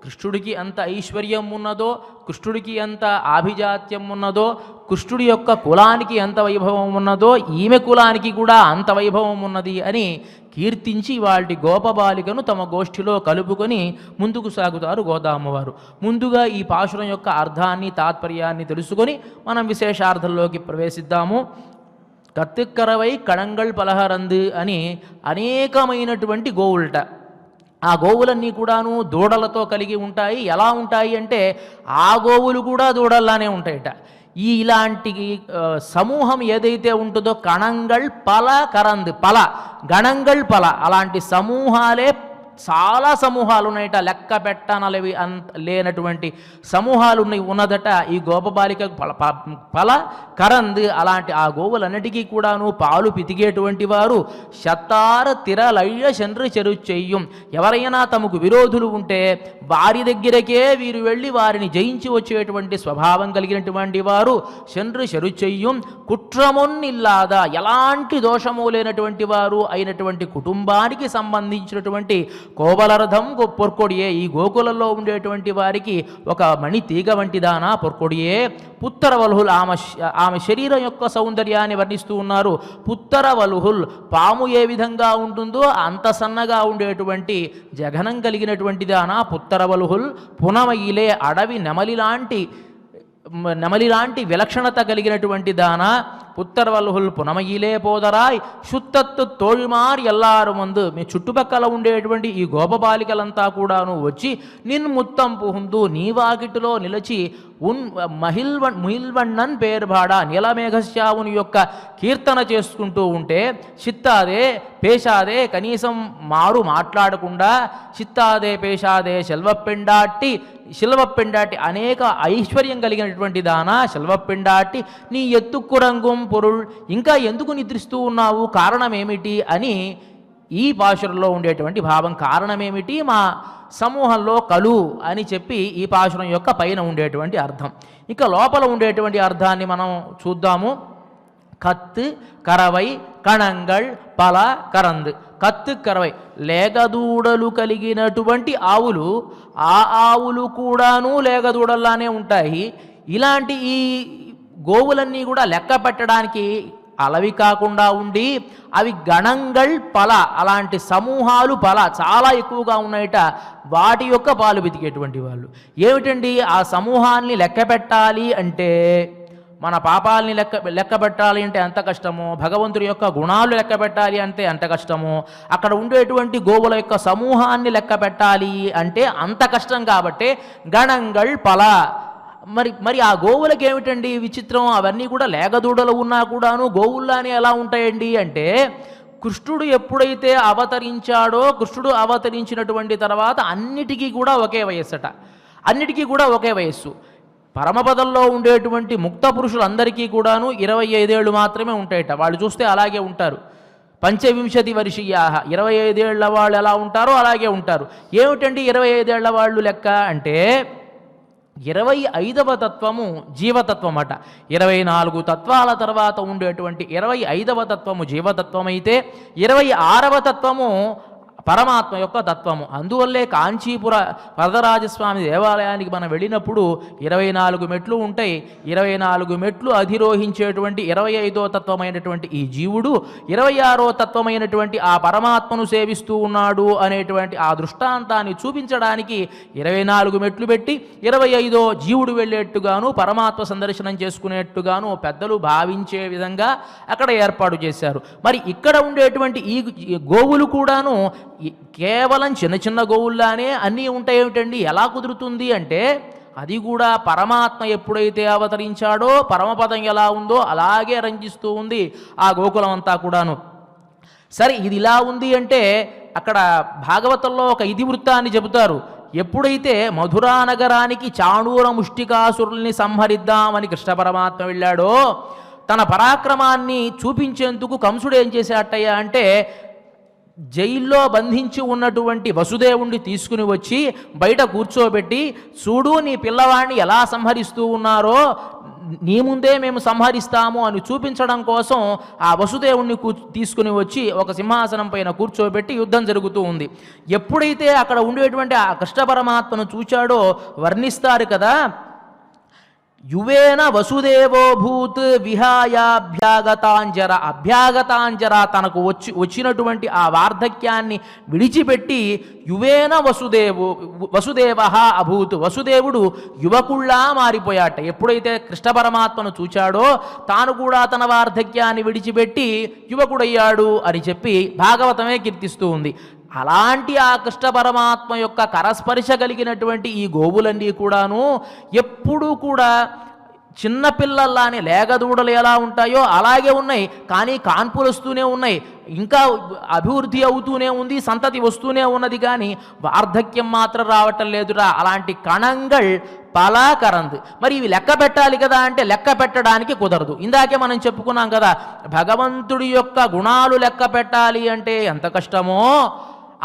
కృష్ణుడికి ఎంత ఐశ్వర్యం ఉన్నదో, కృష్ణుడికి ఎంత ఆభిజాత్యం ఉన్నదో, కృష్ణుడి యొక్క కులానికి ఎంత వైభవం ఉన్నదో ఈమె కులానికి కూడా అంత వైభవం ఉన్నది అని కీర్తించి వాటి గోపబాలికను తమ గోష్ఠిలో కలుపుకొని ముందుకు సాగుతారు గోదామ్మవారు. ముందుగా ఈ పాశురం యొక్క అర్థాన్ని, తాత్పర్యాన్ని తెలుసుకొని మనం విశేషార్థంలోకి ప్రవేశిద్దాము. కత్తిక్కరవై కడంగళ్ పలహరందు అని అనేకమైనటువంటి గోవులట. ఆ గోవులన్నీ కూడాను దూడలతో కలిగి ఉంటాయి. ఎలా ఉంటాయి అంటే ఆ గోవులు కూడా దూడల్లానే ఉంటాయట. ఇలాంటి సమూహం ఏదైతే ఉంటుందో కణంగళ్ పల కరంద్ పల, గణంగళ్ పల, అలాంటి సమూహాలే చాలా సమూహాలు ఉన్నాయట. లెక్క పెట్టనలవి లేనటువంటి సమూహాలు ఉన్నదట ఈ గోపబాలిక పల కరంద్. అలాంటి ఆ గోవులన్నిటికీ కూడాను పాలు పితికేటువంటి వారు శతార తిరలయ్య చంద్ర చెరు చెయ్యం. ఎవరైనా తమకు విరోధులు ఉంటే వారి దగ్గరకే వీరు వెళ్ళి వారిని జయించి వచ్చేటువంటి స్వభావం కలిగినటువంటి వారు చంద్ర చెరు చెయ్యం. కుట్రమొన్నిల్లాదా, ఎలాంటి దోషము లేనటువంటి వారు అయినటువంటి కుటుంబానికి సంబంధించినటువంటి కోవలరథం పొర్కొడియే. ఈ గోకులలో ఉండేటువంటి వారికి ఒక మణి తీగ వంటిదానా పొర్కొడియే. పుత్తరవల్హుల్, ఆమె శరీరం యొక్క సౌందర్యాన్ని వర్ణిస్తూ ఉన్నారు. పుత్తరవల్హుల్, పాము ఏ విధంగా ఉంటుందో అంత సన్నగా ఉండేటువంటి జఘనం కలిగినటువంటిదానా పుత్తరవల్హుల్. పునమయిలే, అడవి నెమలిలాంటి విలక్షణత కలిగినటువంటి దాన. పుత్తర్వల్హుల్ పునమయిలే పోదరాయ్ శుత్తత్తు తోழிమార్ ఎల్లారు మందు. మీ చుట్టుపక్కల ఉండేటువంటి ఈ గోపబాలికలంతా కూడాను వచ్చి నిన్ ముత్తంపు హుందు నీ వాకిటిలో నిలిచి ముహిల్వಣ್ಣన్ పేరుబాడా నీలమేఘశ్యావుని యొక్క కీర్తన చేసుకుంటూ ఉంటే చిత్తాదే పేషాదే కనీసం మారు మాట్లాడకుండా చిత్తాదే పేషాదే శిల్వపెండాటి అనేక ఐశ్వర్యం కలిగినటువంటి దానా శిల్వపెండాటి నీ ఎత్తుక్కురంగుం పొరుల్ ఇంకా ఎందుకు నిద్రిస్తూ ఉన్నావు, కారణమేమిటి అని ఈ పాశురంలో ఉండేటువంటి భావం. కారణమేమిటి, మా సమూహంలో కలు అని చెప్పి ఈ పాశురం యొక్క పైన ఉండేటువంటి అర్థం. ఇక లోపల ఉండేటువంటి అర్థాన్ని మనం చూద్దాము. కత్తు కరవై కణంగళ్ పల కరంద్. కత్తు కరవై లేగదూడలు కలిగినటువంటి ఆవులు, ఆ ఆవులు కూడాను లేగదూడల్లానే ఉంటాయి. ఇలాంటి ఈ గోవులన్నీ కూడా లెక్క పెట్టడానికి అలవి కాకుండా ఉండి అవి గణంగళ్ పల అలాంటి సమూహాలు పల చాలా ఎక్కువగా ఉన్నాయట. వాటి యొక్క పాలు వెతికేటువంటి వాళ్ళు ఏమిటండి, ఆ సమూహాన్ని లెక్క పెట్టాలి అంటే మన పాపాలని లెక్క పెట్టాలి అంటే ఎంత కష్టమో, భగవంతుడి యొక్క గుణాలు లెక్క పెట్టాలి అంటే ఎంత కష్టమో, అక్కడ ఉండేటువంటి గోవుల యొక్క సమూహాన్ని లెక్క పెట్టాలి అంటే అంత కష్టం. కాబట్టి గణంగళ్ పల మరి ఆ గోవులకి ఏమిటండి విచిత్రం, అవన్నీ కూడా లేగదూడలు ఉన్నా కూడాను గోవుల్లానే ఎలా ఉంటాయండి అంటే, కృష్ణుడు ఎప్పుడైతే అవతరించాడో, కృష్ణుడు అవతరించినటువంటి తర్వాత అన్నిటికీ కూడా ఒకే వయస్సట, అన్నిటికీ కూడా ఒకే వయస్సు. పరమపదంలో ఉండేటువంటి ముక్త పురుషులందరికీ కూడాను 25 ఏళ్ళు మాత్రమే ఉంటాయట. వాళ్ళు చూస్తే అలాగే ఉంటారు. 25 వర్షీయా 25 ఏళ్ల వాళ్ళు ఎలా ఉంటారో అలాగే ఉంటారు. ఏమిటండి 25 ఏళ్ల వాళ్ళు లెక్క అంటే, 25వ తత్వము జీవతత్వం అట. 24 తత్వాల తర్వాత ఉండేటువంటి 25వ తత్వము జీవతత్వం అయితే 26వ తత్వము పరమాత్మ యొక్క తత్వము. అందువల్లే కాంచీపుర వరదరాజస్వామి దేవాలయానికి మనం వెళ్ళినప్పుడు 24 మెట్లు ఉంటాయి. 24 మెట్లు అధిరోహించేటువంటి 25వ తత్వమైనటువంటి ఈ జీవుడు 26వ తత్వమైనటువంటి ఆ పరమాత్మను సేవిస్తూ ఉన్నాడు అనేటువంటి ఆ దృష్టాంతాన్ని చూపించడానికి 24 మెట్లు పెట్టి 25వ జీవుడు వెళ్ళేట్టుగాను పరమాత్మ సందర్శనం చేసుకునేట్టుగాను పెద్దలు భావించే విధంగా అక్కడ ఏర్పాటు చేశారు. మరి ఇక్కడ ఉండేటువంటి ఈ గోవులు కూడాను కేవలం చిన్న చిన్న గోవుల్లానే అన్నీ ఉంటాయేమిటండి, ఎలా కుదురుతుంది అంటే, అది కూడా పరమాత్మ ఎప్పుడైతే అవతరించాడో పరమపదం ఎలా ఉందో అలాగే రంజిస్తూ ఉంది ఆ గోకులం అంతా కూడాను. సరే, ఇది ఇలా ఉంది అంటే అక్కడ భాగవతంలో ఒక ఇతివృత్తాన్ని చెబుతారు. ఎప్పుడైతే మధురా నగరానికి చాణూర ముష్టికాసురుల్ని సంహరిద్దామని కృష్ణ పరమాత్మ వెళ్ళాడో, తన పరాక్రమాన్ని చూపించేందుకు కంసుడు ఏం చేశాటయ్యా అంటే, జైల్లో బంధించి ఉన్నటువంటి వసుదేవుణ్ణి తీసుకుని వచ్చి బయట కూర్చోబెట్టి, చూడు నీ పిల్లవాడిని ఎలా సంహరిస్తూ ఉన్నారో, నీ ముందే మేము సంహరిస్తాము అని చూపించడం కోసం ఆ వసుదేవుణ్ణి తీసుకుని వచ్చి ఒక సింహాసనం పైన కూర్చోబెట్టి యుద్ధం జరుగుతూ ఉంది. ఎప్పుడైతే అక్కడ ఉండేటువంటి ఆ కృష్ణ పరమాత్మను చూచాడో వర్ణిస్తారు కదా, యువేన వసుదేవో భూత్ విహాయాభ్యాగతాంజర. అభ్యాగతాంజర తనకు వచ్చినటువంటి ఆ వార్ధక్యాన్ని విడిచిపెట్టి యువేన వసుదేవ అభూత్, వసుదేవుడు యువకుళ్ళా మారిపోయాట. ఎప్పుడైతే కృష్ణ పరమాత్మను చూచాడో తాను కూడా తన వార్ధక్యాన్ని విడిచిపెట్టి యువకుడయ్యాడు అని చెప్పి భాగవతమే కీర్తిస్తూ ఉంది. అలాంటి ఆ కృష్ణ పరమాత్మ యొక్క కరస్పర్శ కలిగినటువంటి ఈ గోవులన్నీ కూడాను ఎప్పుడూ కూడా చిన్నపిల్లల్లానే లేగదూడలు ఎలా ఉంటాయో అలాగే ఉన్నాయి. కానీ కాన్పులు వస్తూనే ఉన్నాయి, ఇంకా అభివృద్ధి అవుతూనే ఉంది, సంతతి వస్తూనే ఉన్నది, కానీ వార్ధక్యం మాత్రం రావటం లేదురా. అలాంటి కణంగళ్ పలాకరంద్. మరి ఇవి లెక్క పెట్టాలి కదా అంటే లెక్క పెట్టడానికి కుదరదు. ఇందాకే మనం చెప్పుకున్నాం కదా, భగవంతుడి యొక్క గుణాలు లెక్క పెట్టాలి అంటే ఎంత కష్టమో,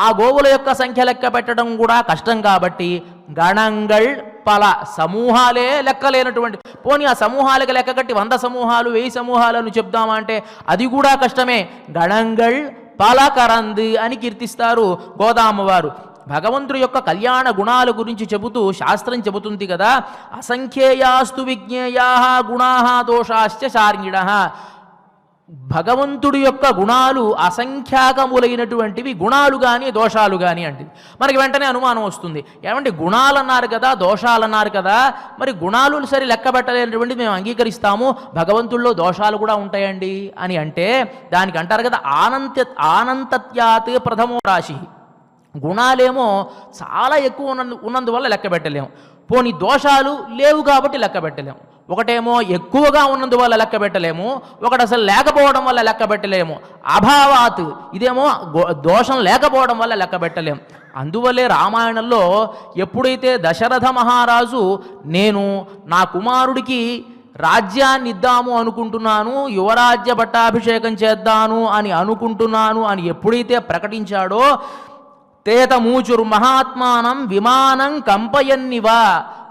ఆ గోవుల యొక్క సంఖ్య లెక్క పెట్టడం కూడా కష్టం. కాబట్టి గణంగళ్ పల సమూహాలే లెక్కలేనటువంటి, పోనీ ఆ సమూహాలకు లెక్క కట్టి 100 సమూహాలు 1000 సమూహాలను చెప్దామా అంటే అది కూడా కష్టమే. గణంగళ్ పలకరంద్ అని కీర్తిస్తారు గోదామ్మవారు. భగవంతుడి యొక్క కళ్యాణ గుణాల గురించి చెబుతూ శాస్త్రం చెబుతుంది కదా, అసంఖ్యేయాస్తు విజ్ఞేయా గుణా దోషాశ్చ శార్ణిణ. భగవంతుడి యొక్క గుణాలు అసంఖ్యాకములైనటువంటివి, గుణాలు కానీ దోషాలు కానీ అంటే మనకి వెంటనే అనుమానం వస్తుంది. ఏమంటే గుణాలు అన్నారు కదా, దోషాలు అన్నారు కదా, మరి గుణాలు సరి లెక్క పెట్టలేనటువంటిది మేము అంగీకరిస్తాము, భగవంతుల్లో దోషాలు కూడా ఉంటాయండి అని అంటే దానికి అంటారు కదా ఆనంతత్యాత్ ప్రథమో రాశి. గుణాలేమో చాలా ఎక్కువ ఉన్నందువల్ల లెక్క పెట్టలేము, పోనీ దోషాలు లేవు కాబట్టి లెక్క పెట్టలేము. ఒకటేమో ఎక్కువగా ఉన్నందువల్ల లెక్క పెట్టలేము, ఒకటి అసలు లేకపోవడం వల్ల లెక్క పెట్టలేము. అభావాత్ ఇదేమో దోషం లేకపోవడం వల్ల లెక్క పెట్టలేము. అందువల్లే రామాయణంలో ఎప్పుడైతే దశరథ మహారాజు నేను నా కుమారుడికి రాజ్యాన్ని ఇద్దాము అనుకుంటున్నాను, యువరాజ్య పట్టాభిషేకం చేద్దాను అని అనుకుంటున్నాను అని ఎప్పుడైతే ప్రకటించాడో తేతమూచురు మహాత్మానం విమానం కంపయన్నివా,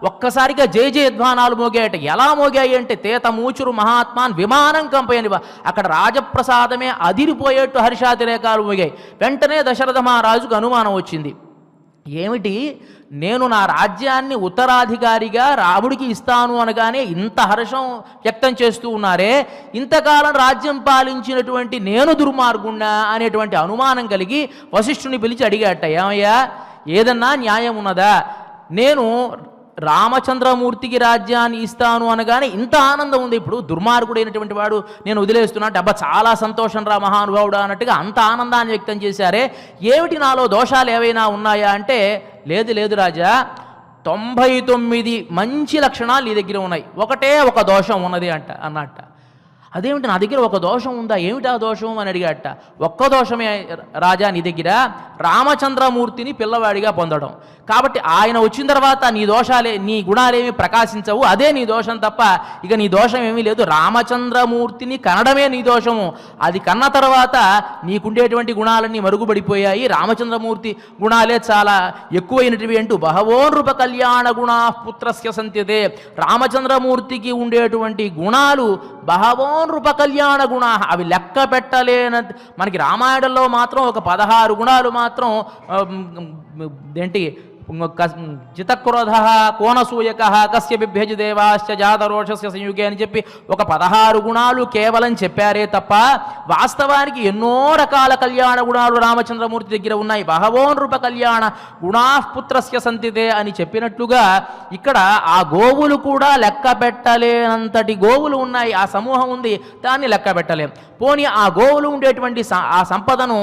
ఒక్కసారిగా జయ జయధ్వానాలు మోగాయట. ఎలా మోగాయి అంటే తేతమూచురు మహాత్మాన్ విమానం కంపయనివా, అక్కడ రాజప్రసాదమే అదిరిపోయేట్టు హర్షాతిరేకాలు మోగాయి. వెంటనే దశరథ మహారాజుకు అనుమానం వచ్చింది. ఏమిటి, నేను నా రాజ్యాన్ని ఉత్తరాధికారిగా రాముడికి ఇస్తాను అనగానే ఇంత హర్షం వ్యక్తం చేస్తూ ఉన్నారే, ఇంతకాలం రాజ్యం పాలించినటువంటి నేను దుర్మార్గుణ్ణా అనేటువంటి అనుమానం కలిగి వశిష్ఠుని పిలిచి అడిగాట, ఏమయ్యా ఏదన్నా న్యాయం ఉన్నదా, నేను రామచంద్రమూర్తికి రాజ్యాన్ని ఇస్తాను అనగానే ఇంత ఆనందం ఉంది, ఇప్పుడు దుర్మార్గుడైనటువంటి వాడు నేను వదిలేస్తున్నా అంటే అబ్బా చాలా సంతోషం రా మహానుభావుడా అన్నట్టుగా అంత ఆనందాన్ని వ్యక్తం చేశారే, ఏమిటి నాలో దోషాలు ఏవైనా ఉన్నాయా అంటే లేదు లేదు రాజా, 99 మంచి లక్షణాలు నీ దగ్గర ఉన్నాయి, ఒకటే ఒక దోషం ఉన్నది అన్నట్ట. అదేమిటి నా దగ్గర ఒక దోషం ఉందా, ఏమిటి ఆ దోషం అని అడిగాట. ఒక్క దోషమే రాజా నీ దగ్గర, రామచంద్రమూర్తిని పిల్లవాడిగా పొందడం. కాబట్టి ఆయన వచ్చిన తర్వాత నీ గుణాలేమి ప్రకాశించవు, అదే నీ దోషం తప్ప ఇక నీ దోషం ఏమీ లేదు. రామచంద్రమూర్తిని కనడమే నీ దోషము, అది కన్న తర్వాత నీకుండేటువంటి గుణాలన్నీ మరుగుపడిపోయాయి, రామచంద్రమూర్తి గుణాలే చాలా ఎక్కువైనటివి అంటూ బహవో నృప కళ్యాణ గుణా పుత్రస్య సంత్యతే, రామచంద్రమూర్తికి ఉండేటువంటి గుణాలు బహవో నృప కళ్యాణ గుణా, అవి లెక్క పెట్టలేన. మనకి రామాయణంలో మాత్రం ఒక 16 గుణాలు మాత్రం ఏంటి జితక్రోధ కోనసూయక కస్య బిభ్యజి దేవాశ్చ జాతరోషస్య సంయుగే అని చెప్పి ఒక 16 గుణాలు కేవలం చెప్పారే తప్ప వాస్తవానికి ఎన్నో రకాల కళ్యాణ గుణాలు రామచంద్రమూర్తి దగ్గర ఉన్నాయి. బహవో నృప కళ్యాణ గుణాపుత్రస్య సంతితే అని చెప్పినట్లుగా ఇక్కడ ఆ గోవులు కూడా లెక్క పెట్టలేనంతటి గోవులు ఉన్నాయి, ఆ సమూహం ఉంది, దాన్ని లెక్క పెట్టలేం. పోనీ ఆ గోవులు ఉండేటువంటి ఆ సంపదను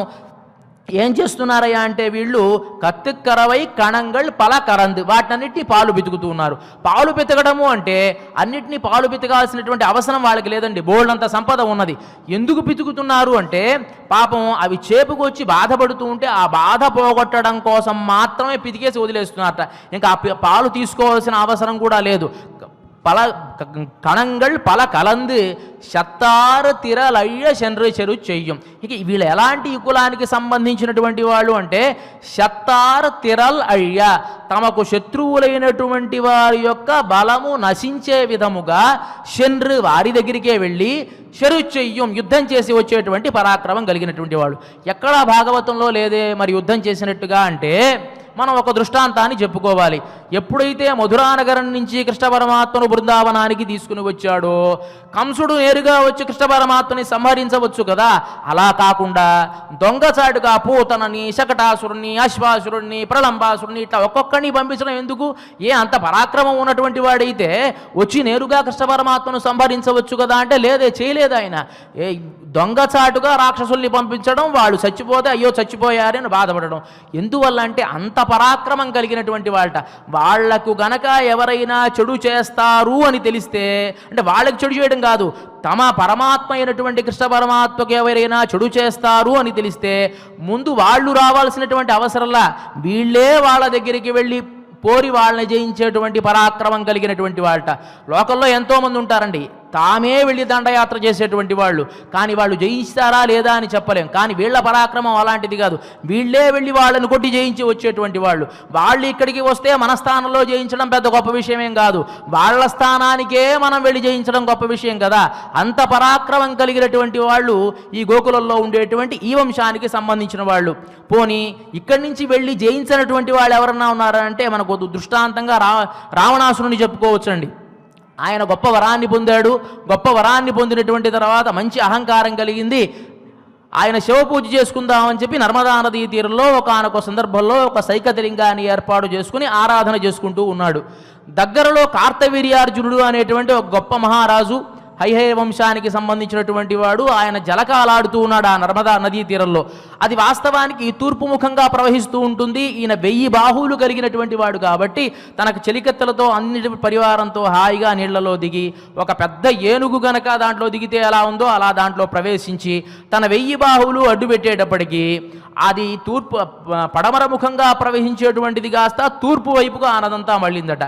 ఏం చేస్తున్నారయ్యా అంటే వీళ్ళు కత్తికరవై కణంగళ్ పల కరందు వాటన్నిటినీ పాలు పితుకుతూ ఉన్నారు. పాలు పితకడము అంటే అన్నిటినీ పాలు పితకాల్సినటువంటి అవసరం వాళ్ళకి లేదండి, బోల్డంత సంపద ఉన్నది. ఎందుకు పితుకుతున్నారు అంటే పాపం అవి చేపుకొచ్చి బాధపడుతూ ఉంటే ఆ బాధ పోగొట్టడం కోసం మాత్రమే పితికేసి వదిలేస్తున్నారట, ఇంకా ఆ పాలు తీసుకోవాల్సిన అవసరం కూడా లేదు. பல கணங்கள் பல కలందు శత్తారు తిరలయ్య చెన్రు చెరు చెయ్యం. ఇక వీళ్ళు ఎలాంటి కులానికి సంబంధించినటువంటి వాళ్ళు అంటే శత్తారు తిరల్ అయ్య, తమకు శత్రువులైనటువంటి వారి యొక్క బలము నశించే విధముగా చెన్రు వారి దగ్గరికే వెళ్ళి చెరు చెయ్యం, యుద్ధం చేసి వచ్చేటువంటి పరాక్రమం కలిగినటువంటి వాళ్ళు. ఎక్కడా భాగవతంలో లేదే మరి యుద్ధం చేసినట్టుగా అంటే మనం ఒక దృష్టాంతాన్ని చెప్పుకోవాలి. ఎప్పుడైతే మధురానగరం నుంచి కృష్ణ పరమాత్మను బృందావనానికి తీసుకుని వచ్చాడో కంసుడు నేరుగా వచ్చి కృష్ణ పరమాత్మని సంహరించవచ్చు కదా, అలా కాకుండా దొంగచాటుగా పూతనని, శకటాసురుణ్ణి, అశ్వాసురుణ్ణి, ప్రళంబాసురుణ్ణి ఇట్లా ఒక్కొక్కడిని పంపించడం ఎందుకు? అంత పరాక్రమం ఉన్నటువంటి వాడైతే వచ్చి నేరుగా కృష్ణ పరమాత్మను సంహరించవచ్చు కదా అంటే లేదే, చేయలేదు ఆయన. దొంగచాటుగా రాక్షసుల్ని పంపించడం, వాళ్ళు చచ్చిపోతే అయ్యో చచ్చిపోయారని బాధపడడం. ఎందువల్ల అంటే అంత పరాక్రమం కలిగినటువంటి వాళ్లకు గనక ఎవరైనా చెడు చేస్తారు అని తెలిస్తే, అంటే వాళ్ళకి చెడు చేయడం కాదు, తమ పరమాత్మ అయినటువంటి కృష్ణ పరమాత్మకు ఎవరైనా చెడు చేస్తారు అని తెలిస్తే ముందు వాళ్ళు రావాల్సినటువంటి అవసరంలా వీళ్ళే వాళ్ళ దగ్గరికి వెళ్ళి పోరి వాళ్ళని జయించేటువంటి పరాక్రమం కలిగినటువంటి వాళ్ళ. లోకల్లో ఎంతోమంది ఉంటారండి, తామే వెళ్ళి దండయాత్ర చేసేటువంటి వాళ్ళు, కానీ వాళ్ళు జయిస్తారా లేదా అని చెప్పలేం. కానీ వీళ్ళ పరాక్రమం అలాంటిది కాదు, వీళ్ళే వెళ్ళి వాళ్ళని కొట్టి జయించి వచ్చేటువంటి వాళ్ళు. వాళ్ళు ఇక్కడికి వస్తే మన స్థానంలో జయించడం పెద్ద గొప్ప విషయమేం కాదు, వాళ్ళ స్థానానికే మనం వెళ్ళి జయించడం గొప్ప విషయం కదా. అంత పరాక్రమం కలిగినటువంటి వాళ్ళు ఈ గోకులంలో ఉండేటువంటి ఈ వంశానికి సంబంధించిన వాళ్ళు. పోనీ ఇక్కడి నుంచి వెళ్ళి జయించినటువంటి వాళ్ళు ఎవరన్నా ఉన్నారంటే మనకు దృష్టాంతంగా రావణాసురుని చెప్పుకోవచ్చండి. ఆయన గొప్ప వరాన్ని పొందాడు. గొప్ప వరాన్ని పొందినటువంటి తర్వాత మంచి అహంకారం కలిగింది. ఆయన శివపూజ చేసుకుందామని చెప్పి నర్మదా నదీ తీరంలో ఒకానొక సందర్భంలో ఒక సైకతలింగాన్ని ఏర్పాటు చేసుకుని ఆరాధన చేసుకుంటూ ఉన్నాడు. దగ్గరలో కార్తవీర్యార్జునుడు అనేటువంటి ఒక గొప్ప మహారాజు, హైహయ వంశానికి సంబంధించినటువంటి వాడు. ఆయన జలకాలాడుతూ ఉన్నాడు ఆ నర్మదా నదీ తీరంలో. అది వాస్తవానికి తూర్పు ముఖంగా ప్రవహిస్తూ ఉంటుంది. ఈయన 1000 బాహువులు కలిగినటువంటి వాడు కాబట్టి తనకు చెలికత్తెలతో అన్నిటి పరివారంతో హాయిగా నీళ్లలో దిగి, ఒక పెద్ద ఏనుగు గనక దాంట్లో దిగితే ఎలా ఉందో అలా దాంట్లో ప్రవేశించి తన 1000 బాహువులు అడ్డు పెట్టేటప్పటికీ అది పడమర ముఖంగా ప్రవహించేటువంటిది కాస్త తూర్పు వైపుగా ఆనదంతా మళ్ళిందట.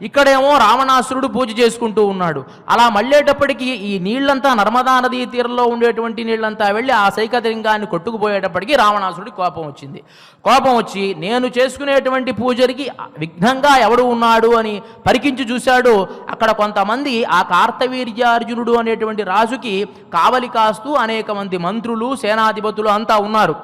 ఇక్కడేమో రావణాసురుడు పూజ చేసుకుంటూ ఉన్నాడు. అలా మళ్ళేటప్పటికీ ఈ నీళ్లంతా నర్మదా నదీ తీరంలో ఉండేటువంటి నీళ్లంతా వెళ్ళి ఆ సైకతలింగాన్ని కొట్టుకుపోయేటప్పటికీ రావణాసురుడికి కోపం వచ్చింది. కోపం వచ్చి నేను చేసుకునేటువంటి పూజరికి విఘ్నంగా ఎవడు ఉన్నాడు అని పరికించి చూశాడు. అక్కడ కొంతమంది ఆ కార్తవీర్యార్జునుడు అనేటువంటి రాజుకి కావలి కాస్తూ అనేక మంది మంత్రులు, సేనాధిపతులు అంతా ఉన్నారు.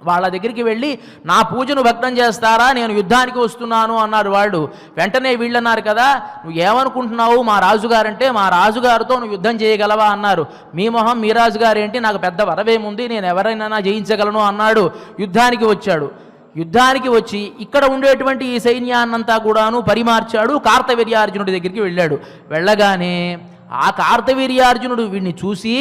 వాళ్ళ దగ్గరికి వెళ్ళి నా పూజను భగ్నం చేస్తారా, నేను యుద్ధానికి వస్తున్నాను అన్నారు వాళ్ళు. వెంటనే వీళ్ళన్నారు కదా, నువ్వు ఏమనుకుంటున్నావు మా రాజుగారంటే, మా రాజుగారితో నువ్వు యుద్ధం చేయగలవా అన్నారు. మీ మొహం మీ రాజుగారు ఏంటి, నాకు పెద్ద వరవేముంది, నేను ఎవరైనా జయించగలను అన్నాడు. యుద్ధానికి వచ్చాడు. యుద్ధానికి వచ్చి ఇక్కడ ఉండేటువంటి ఈ సైన్యాన్నంతా కూడాను పరిమార్చాడు. కార్తవీర్యార్జునుడి దగ్గరికి వెళ్ళాడు. వెళ్ళగానే ఆ కార్తవీర్యార్జునుడు వీడిని చూసి,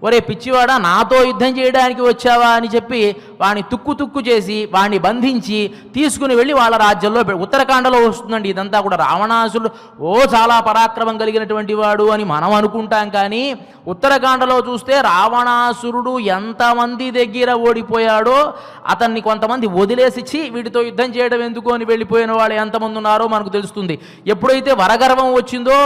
ఒరే పిచ్చివాడా, నాతో యుద్ధం చేయడానికి వచ్చావా అని చెప్పి వాడిని తుక్కు చేసి వాడిని బంధించి తీసుకుని వెళ్ళి వాళ్ళ రాజ్యంలో ఉత్తరాఖండలో వస్తుందండి ఇదంతా కూడా. రావణాసురుడు చాలా పరాక్రమం కలిగినటువంటి వాడు అని మనం అనుకుంటాం, కానీ ఉత్తరాఖండలో చూస్తే రావణాసురుడు ఎంతమంది దగ్గర ఓడిపోయాడో, అతన్ని కొంతమంది వదిలేసి వీటితో యుద్ధం చేయడం ఎందుకు అని వెళ్ళిపోయిన వాళ్ళు ఎంతమంది ఉన్నారో మనకు తెలుస్తుంది. ఎప్పుడైతే వరగర్వం వచ్చిందో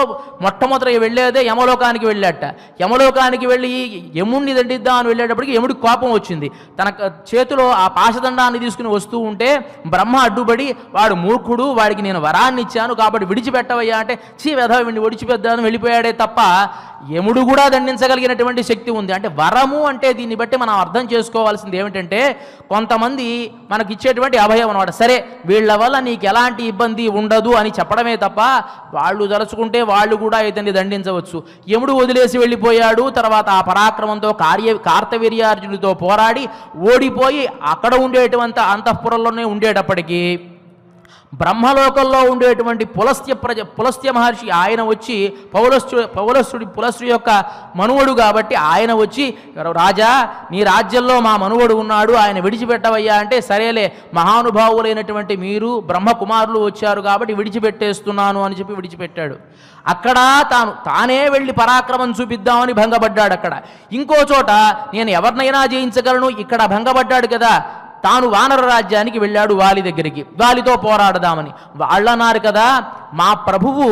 మొట్టమొదటి వెళ్ళేదే యమలోకానికి వెళ్ళాట. యమలోకానికి వెళ్ళి యముణ్ణి దండిద్దాం అని వెళ్ళేటప్పటికి యముడికి కోపం వచ్చింది. తన చేతిలో ఆ పాశదండాన్ని తీసుకుని వస్తూ ఉంటే బ్రహ్మ అడ్డుపడి, వాడు మూర్ఖుడు, వాడికి నేను వరాన్ని ఇచ్చాను కాబట్టి విడిచిపెట్టవయ్యా అంటే, వీడిని విడిచిపెద్దాను వెళ్ళిపోయాడే తప్ప యముడు కూడా దండించగలిగినటువంటి శక్తి ఉంది. అంటే వరము అంటే దీన్ని బట్టి మనం అర్థం చేసుకోవాల్సింది ఏమిటంటే, కొంతమంది మనకి ఇచ్చేటువంటి అభయం అన్నమాట. సరే వీళ్ళ వల్ల నీకు ఎలాంటి ఇబ్బంది ఉండదు అని చెప్పడమే తప్ప వాళ్ళు తలుచుకుంటే వాళ్ళు కూడా ఇతన్ని దండించవచ్చు. యముడు వదిలేసి వెళ్ళిపోయాడు. తర్వాత ఆ పరాక్రమంతో కార్తవీర్యార్జునుడితో పోరాడి ఓడిపోయి అక్కడ ఉండేటువంటి అంతఃపురంలోనే ఉండేటప్పటికీ బ్రహ్మలోకంలో ఉండేటువంటి పులస్త్య మహర్షి ఆయన వచ్చి పులస్త్యుడి యొక్క మనువడు కాబట్టి ఆయన వచ్చి, రాజా నీ రాజ్యంలో మా మనువడు ఉన్నాడు, ఆయన విడిచిపెట్టవయ్యా అంటే, సరేలే మహానుభావులైనటువంటి మీరు బ్రహ్మకుమారులు వచ్చారు కాబట్టి విడిచిపెట్టేస్తున్నాను అని చెప్పి విడిచిపెట్టాడు. అక్కడ తానే వెళ్ళి పరాక్రమం చూపిద్దామని భంగపడ్డాడు. అక్కడ ఇంకో చోట నేను ఎవరినైనా జయించగలను, ఇక్కడ భంగపడ్డాడు కదా, తాను వానర రాజ్యానికి వెళ్ళాడు వాలి దగ్గరికి, వాలితో పోరాడదామని. వాళ్ళన్నారు కదా, మా ప్రభువు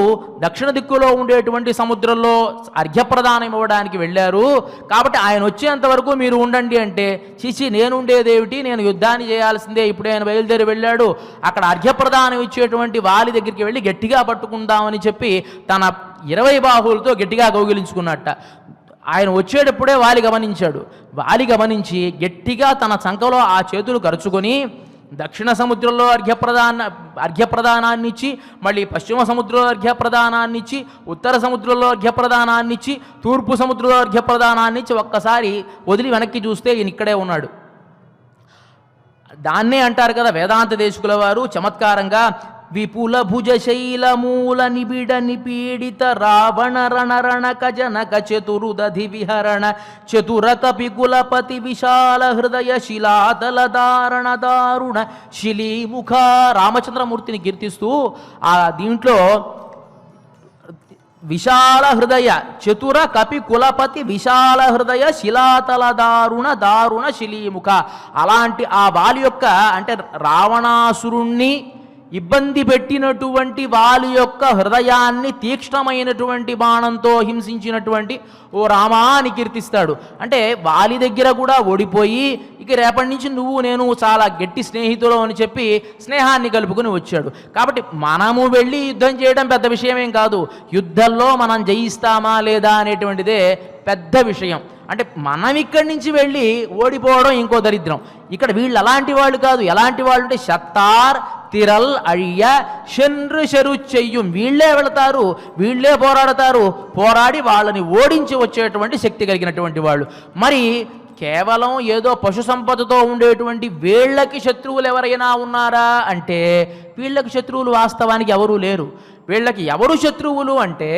దక్షిణ దిక్కులో ఉండేటువంటి సముద్రంలో అర్ఘ్యప్రదానం ఇవ్వడానికి వెళ్ళారు కాబట్టి ఆయన వచ్చేంత వరకు మీరు ఉండండి అంటే, చిచి నేనుండేదేమిటి, నేను యుద్ధాన్ని చేయాల్సిందే, ఇప్పుడు ఆయన బయలుదేరి వెళ్ళాడు. అక్కడ అర్ఘ్యప్రదానం ఇచ్చేటువంటి వాలి దగ్గరికి వెళ్ళి గట్టిగా పట్టుకుందామని చెప్పి తన 20 బాహువులతో గట్టిగా కౌగిలించుకున్నట్ట. ఆయన వచ్చేటప్పుడే వాలి గమనించాడు. వాలి గమనించి గట్టిగా తన చంకలో ఆ చేతులు కరుచుకొని దక్షిణ సముద్రంలో అర్ఘ్యప్రదానాన్ని ఇచ్చి, మళ్ళీ పశ్చిమ సముద్రంలో అర్ఘ్యప్రదానాన్ని ఇచ్చి, ఉత్తర సముద్రంలో అర్ఘ్యప్రదానాన్ని ఇచ్చి, తూర్పు సముద్రంలో అర్ఘ్యప్రదానాన్ని ఇచ్చి ఒక్కసారి వదిలి వెనక్కి చూస్తే ఈయన ఇక్కడే ఉన్నాడు. దాన్నే అంటారు కదా వేదాంత దేశకుల వారు చమత్కారంగా, విపుల భుజ శైల మూల నిబిడ నిపీడిత రావణ రణ కజనక చతురుదధి విహరణ చతుర కపి కులపతి విశాల హృదయ శిలాతల దారణ దారుణ శిలీముఖ. రామచంద్రమూర్తిని కీర్తిస్తూ ఆ దీంట్లో విశాల హృదయ చతుర కపి కులపతి విశాల హృదయ శిలాతల దారుణ శిలీముఖ, అలాంటి ఆ వాలి యొక్క అంటే రావణాసురుణ్ణి ఇబ్బంది పెట్టినటువంటి వాలి యొక్క హృదయాన్ని తీక్ష్ణమైనటువంటి బాణంతో హింసించినటువంటి ఓ రామా అని కీర్తిస్తాడు. అంటే వాలి దగ్గర కూడా ఓడిపోయి ఇక రేపటి నుంచి నువ్వు నేను చాలా గట్టి స్నేహితులు అని చెప్పి స్నేహాన్ని కలుపుకుని వచ్చాడు. కాబట్టి మనము వెళ్ళి యుద్ధం చేయడం పెద్ద విషయమేం కాదు, యుద్ధంలో మనం జయిస్తామా లేదా అనేటువంటిదే పెద్ద విషయం. అంటే మనం ఇక్కడి నుంచి వెళ్ళి ఓడిపోవడం ఇంకో దరిద్రం. ఇక్కడ వీళ్ళు అలాంటి వాళ్ళు కాదు. ఎలాంటి వాళ్ళు అంటే శత్తార్ తిరల్ అయ్య శండ్రు శరు చెయ్యం, వీళ్ళే వెళతారు, వీళ్ళే పోరాడతారు, పోరాడి వాళ్ళని ఓడించి వచ్చేటువంటి శక్తి కలిగినటువంటి వాళ్ళు. మరి కేవలం ఏదో పశు సంపదతో ఉండేటువంటి వీళ్ళకి శత్రువులు ఎవరైనా ఉన్నారా అంటే వీళ్ళకి శత్రువులు వాస్తవానికి ఎవరూ లేరు. వీళ్ళకి ఎవరు శత్రువులు అంటే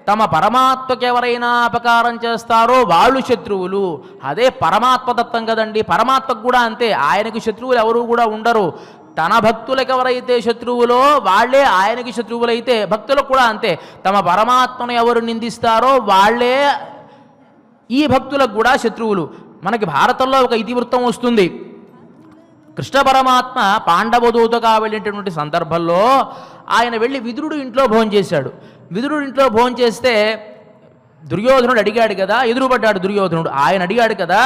తమ పరమాత్మకి ఎవరైనా అపకారం చేస్తారో వాళ్ళు శత్రువులు. అదే పరమాత్మతత్వం కదండి. పరమాత్మకు కూడా అంతే, ఆయనకు శత్రువులు ఎవరు కూడా ఉండరు. తన భక్తులకు ఎవరైతే శత్రువులో వాళ్ళే ఆయనకి శత్రువులైతే భక్తులకు కూడా అంతే. తమ పరమాత్మను ఎవరు నిందిస్తారో వాళ్ళే ఈ భక్తులకు కూడా శత్రువులు. మనకి భారతంలో ఒక ఇతివృత్తం వస్తుంది. కృష్ణ పరమాత్మ పాండవదూతగా వెళ్ళినటువంటి సందర్భంలో ఆయన వెళ్ళి విదురుడు ఇంట్లో భోంచేశాడు. విదురుడు ఇంట్లో భోంచేస్తే దుర్యోధనుడు అడిగాడు కదా, ఎదురుపడ్డాడు దుర్యోధనుడు. ఆయన అడిగాడు కదా,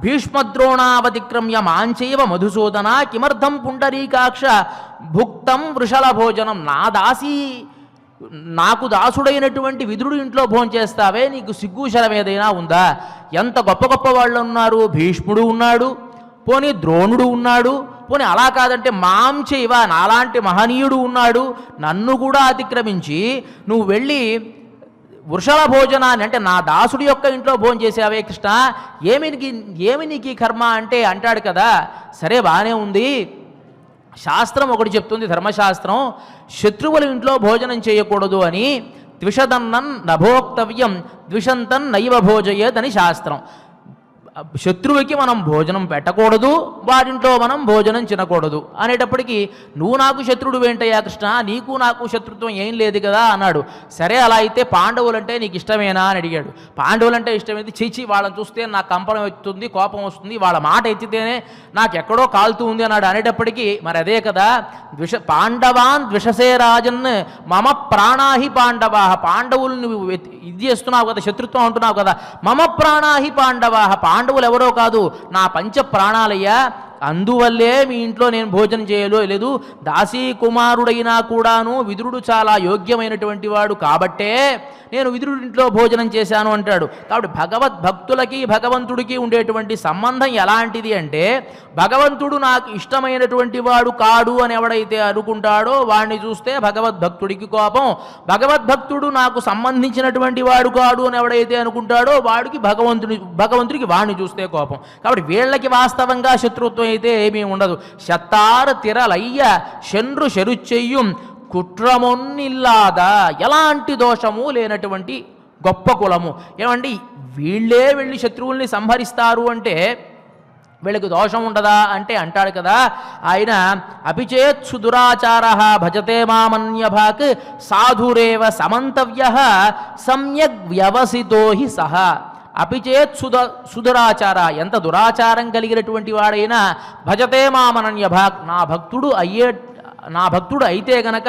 భీష్మద్రోణావతిక్రమ్య మాంచైవ మధుసూదన కిమర్థం పుండరీకాక్ష భుక్తం వృషల భోజనం. నాకు దాసుడైనటువంటి విదురుడు ఇంట్లో భోంచేస్తావే, నీకు సిగ్గుశరం ఏదైనా ఉందా? ఎంత గొప్ప గొప్ప వాళ్ళు ఉన్నారు. భీష్ముడు ఉన్నాడు, పోనీ ద్రోణుడు ఉన్నాడు, పోనీ అలా కాదంటే మాంచైవ నాలాంటి మహనీయుడు ఉన్నాడు. నన్ను కూడా అతిక్రమించి నువ్వు వెళ్ళి వృషల భోజనాన్ని అంటే నా దాసుడి యొక్క ఇంట్లో భోజనం చేసావే కృష్ణ, ఏమి నీకు ఈ కర్మ అంటే అంటాడు కదా. సరే బాగానే ఉంది, శాస్త్రం ఒకటి చెప్తుంది, ధర్మశాస్త్రం, శత్రువుల ఇంట్లో భోజనం చేయకూడదు అని. ద్విషదన్నన్ నభోక్తవ్యం ద్విషంతన్ నైవ భోజయేదని శాస్త్రం. శత్రువుకి మనం భోజనం పెట్టకూడదు, వారింట్లో మనం భోజనం తినకూడదు అనేటప్పటికీ నువ్వు నాకు శత్రుడు ఏంటయ్యా కృష్ణ, నీకు నాకు శత్రుత్వం ఏం లేదు కదా అన్నాడు. సరే అలా అయితే పాండవులంటే నీకు ఇష్టమేనా అని అడిగాడు. పాండవులంటే ఇష్టమైంది, చీచి వాళ్ళని చూస్తే నాకు కంపనం వస్తుంది, కోపం వస్తుంది, వాళ్ళ మాట ఎత్తితేనే నాకు ఎక్కడో కాలుతూ ఉంది అన్నాడు. అనేటప్పటికీ మరి అదే కదా, పాండవాన్ ద్విషసే రాజన్ మమ ప్రాణాహి పాండవా. పాండవులు నువ్వు ఇది చేస్తున్నావు కదా, శత్రుత్వం అంటున్నావు కదా, మమ ప్రాణాహి పాండవా, పాండవులు ఎవరో కాదు నా పంచ ప్రాణాలయ్యా. అందువల్లే మీ ఇంట్లో నేను భోజనం చేయలేదు. దాసీ కుమారుడైనా కూడాను విదురుడు చాలా యోగ్యమైనటువంటి వాడు కాబట్టే నేను విదురుడి ఇంట్లో భోజనం చేశాను అంటాడు. కాబట్టి భగవద్భక్తులకి భగవంతుడికి ఉండేటువంటి సంబంధం ఎలాంటిది అంటే భగవంతుడు నాకు ఇష్టమైనటువంటి వాడు కాడు అని ఎవడైతే అనుకుంటాడో వాడిని చూస్తే భగవద్భక్తుడికి కోపం, భగవద్భక్తుడు నాకు సంబంధించినటువంటి వాడు కాడు అని ఎవడైతే అనుకుంటాడో వాడికి భగవంతుడికి వాడిని చూస్తే కోపం. కాబట్టి వీళ్ళకి వాస్తవంగా శత్రుత్వం అయితే ఏమీ ఉండదు. శత్తారు తిరలయ్య శండ్రు శరుచెయ్యం కుట్రమొన్నిల్లాదా, ఎలాంటి దోషము లేనటువంటి గొప్ప కులము. ఏమండి వీళ్ళే వెళ్ళి శత్రువుల్ని సంహరిస్తారు అంటే వీళ్ళకి దోషం ఉండదా అంటే అంటాడు కదా ఆయన, అపిచేత్సు దురాచార భజతే మామన్యభాక్ సాధురేవ సమంతవ్య సమ్యక్ వ్యవసితో హి సహ. అపిచేత్ సుదురాచార, ఎంత దురాచారం కలిగినటువంటి వాడైనా భజతే మామనన్యభాక్, నా భక్తుడు అయితే గనక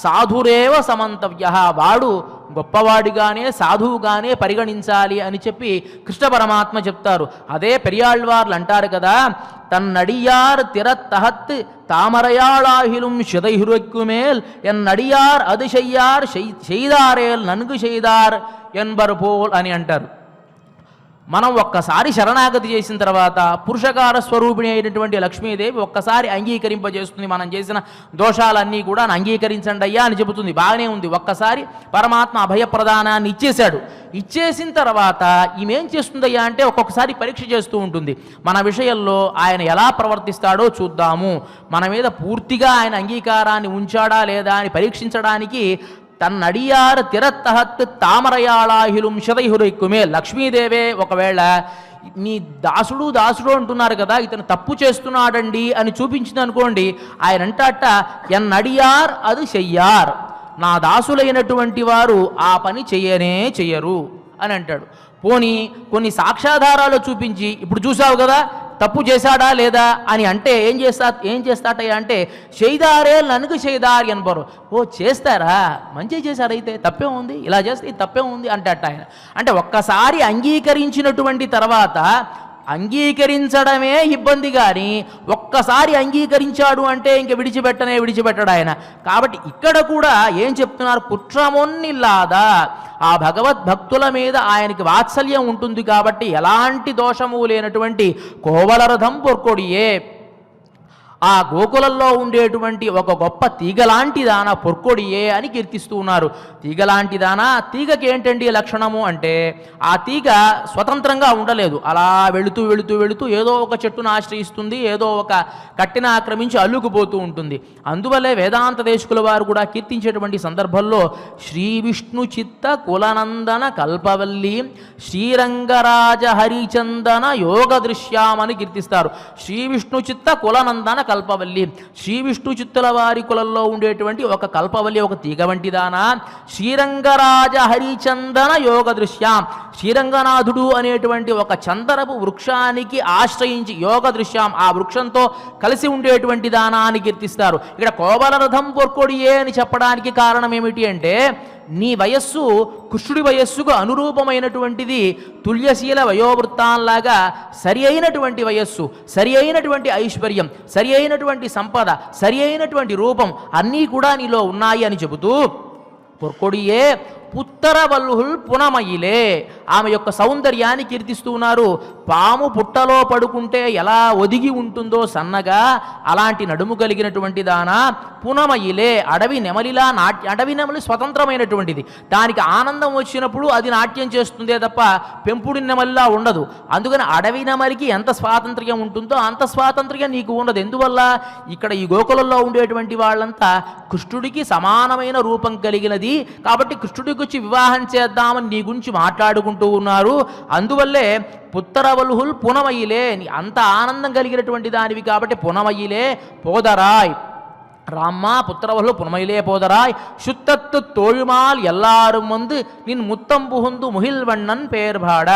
సాధురేవ సమంతవ్య, వాడు గొప్పవాడిగానే సాధువుగానే పరిగణించాలి అని చెప్పి కృష్ణ పరమాత్మ చెప్తారు. అదే పెరియాళ్వార్లు అంటారు కదా, తన్నడియార్ తిరత్తహత్ తామరయాళాహిలుం శిదైహురెక్కుమేల్ ఎన్నడియార్ అదిశయ్యార్ செய்தாரேல் నన్గు செய்தார் ఎన్బర్పోల్ అని అంటారు. మనం ఒక్కసారి శరణాగతి చేసిన తర్వాత పురుషకార స్వరూపిణి అయినటువంటి లక్ష్మీదేవి ఒక్కసారి అంగీకరింపజేస్తుంది. మనం చేసిన దోషాలన్నీ కూడా అంగీకరించండి అయ్యా అని చెబుతుంది. బాగానే ఉంది. ఒక్కసారి పరమాత్మ అభయప్రదానాన్ని ఇచ్చేశాడు. ఇచ్చేసిన తర్వాత ఈమెం చేస్తుందయ్యా అంటే ఒక్కొక్కసారి పరీక్ష చేస్తూ ఉంటుంది. మన విషయంలో ఆయన ఎలా ప్రవర్తిస్తాడో చూద్దాము, మన మీద పూర్తిగా ఆయన అంగీకారాన్ని ఉంచాడా లేదా అని పరీక్షించడానికి తన్నడియార్ తిరత్తహత్ తామరయాళాహిలుం శతైహురైక్కుమే, లక్ష్మీదేవే ఒకవేళ నీ దాసుడు అంటున్నారు కదా, ఇతను తప్పు చేస్తున్నాడండి అని చూపించింది అనుకోండి, ఆయన అంటాట ఎన్నడియార్ అది చెయ్యార్, నా దాసులైనటువంటి వారు ఆ పని చెయ్యరు అని అంటాడు. పోనీ కొన్ని సాక్ష్యాధారాలు చూపించి ఇప్పుడు చూసావు కదా తప్పు చేశాడా లేదా అని అంటే ఏం చేస్తాటయ్యా అంటే చేయదారే నన్ను చేయదారు ఎనబరు. ఓ చేస్తారా, మంచి చేశారైతే తప్పే ఉంది, ఇలా చేస్తే తప్పే ఉంది అంటట ఆయన. అంటే ఒక్కసారి అంగీకరించినటువంటి తర్వాత అంగీకరించడమే ఇబ్బంది, కానీ ఒక్కసారి అంగీకరించాడు అంటే ఇంక విడిచిపెట్టడు ఆయన. కాబట్టి ఇక్కడ కూడా ఏం చెప్తున్నారు, కుట్రమొన్నిల్లాదా, ఆ భగవద్భక్తుల మీద ఆయనకి వాత్సల్యం ఉంటుంది కాబట్టి ఎలాంటి దోషము లేనటువంటి కోవలరథం పొర్కొడియే. ఆ గోకులంలో ఉండేటువంటి ఒక గొప్ప తీగలాంటి దాన పొర్కొడియే అని కీర్తిస్తూ ఉన్నారు. తీగలాంటి దాన, తీగకి ఏంటండి లక్షణము అంటే ఆ తీగ స్వతంత్రంగా ఉండలేదు. అలా వెళుతూ వెళుతూ వెళుతూ ఏదో ఒక చెట్టును ఆశ్రయిస్తుంది, ఏదో ఒక కట్టెను ఆక్రమించి అల్లుకుపోతూ ఉంటుంది. అందువల్లే వేదాంత దేశకుల వారు కూడా కీర్తించేటువంటి సందర్భంలో శ్రీ విష్ణు చిత్త కులనందన కల్పవల్లి శ్రీరంగరాజ హరిచందన యోగ దృశ్యామని కీర్తిస్తారు. శ్రీ విష్ణు చిత్త కులనందన కల్పవల్లి, శ్రీ విష్ణు చిత్తుల వారి కులంలో ఉండేటువంటి ఒక కల్పవల్లి, ఒక తీగ వంటిదానా. శ్రీరంగరాజ హరిచందన యోగ దృశ్యాం, శ్రీరంగనాథుడు అనేటువంటి ఒక చందనపు వృక్షానికి ఆశ్రయించి యోగ దృశ్యాం, ఆ వృక్షంతో కలిసి ఉండేటువంటి దానా అని కీర్తిస్తారు. ఇక్కడ కోవలరథం పొర్కొడియే అని చెప్పడానికి కారణం ఏమిటి అంటే నీ వయస్సు కృష్ణుడి వయస్సుకు అనురూపమైనటువంటిది, తుల్యశీల వయోవృత్తాంలాగా సరి అయినటువంటి వయస్సు, సరి అయినటువంటి ఐశ్వర్యం, సరి అయినటువంటి సంపద, సరి అయినటువంటి రూపం అన్నీ కూడా నీలో ఉన్నాయి అని చెబుతూ పొర్కొడియే పుత్తరవల్లుహుల్ పునమయిలే, ఆమె యొక్క సౌందర్యాన్ని కీర్తిస్తూ ఉన్నారు. పాము పుట్టలో పడుకుంటే ఎలా ఒదిగి ఉంటుందో సన్నగా, అలాంటి నడుము కలిగినటువంటి దానా. పునమయిలే, అడవి నెమలిలా అడవి నెమలి స్వతంత్రమైనటువంటిది, దానికి ఆనందం వచ్చినప్పుడు అది నాట్యం చేస్తుందే తప్ప పెంపుడు నెమలిలా ఉండదు. అందుకని అడవి నెమలికి ఎంత స్వాతంత్ర్యం ఉంటుందో అంత స్వాతంత్ర్యం నీకు ఉండదు. ఎందువల్ల ఇక్కడ ఈ గోకులంలో ఉండేటువంటి వాళ్ళంతా కృష్ణుడికి సమానమైన రూపం కలిగినది కాబట్టి కృష్ణుడికి వచ్చి వివాహం చేద్దామని నీ గురించి మాట్లాడుకుంటూ ఉన్నారు. అందువల్లే పుత్తరవలుహుల్ పునమయిలే, అంత ఆనందం కలిగినటువంటి దానివి కాబట్టి పునమయిలే పోదరాయ్, ராம்மா புத்திரவர்கள் புனமையிலே போதராய் சுத்தத்து தோழுமால் எல்லாரும் வந்து నిన్ ముత్తం పుహుందు ముహిల్వಣ್ಣన్ పేర్బాడ.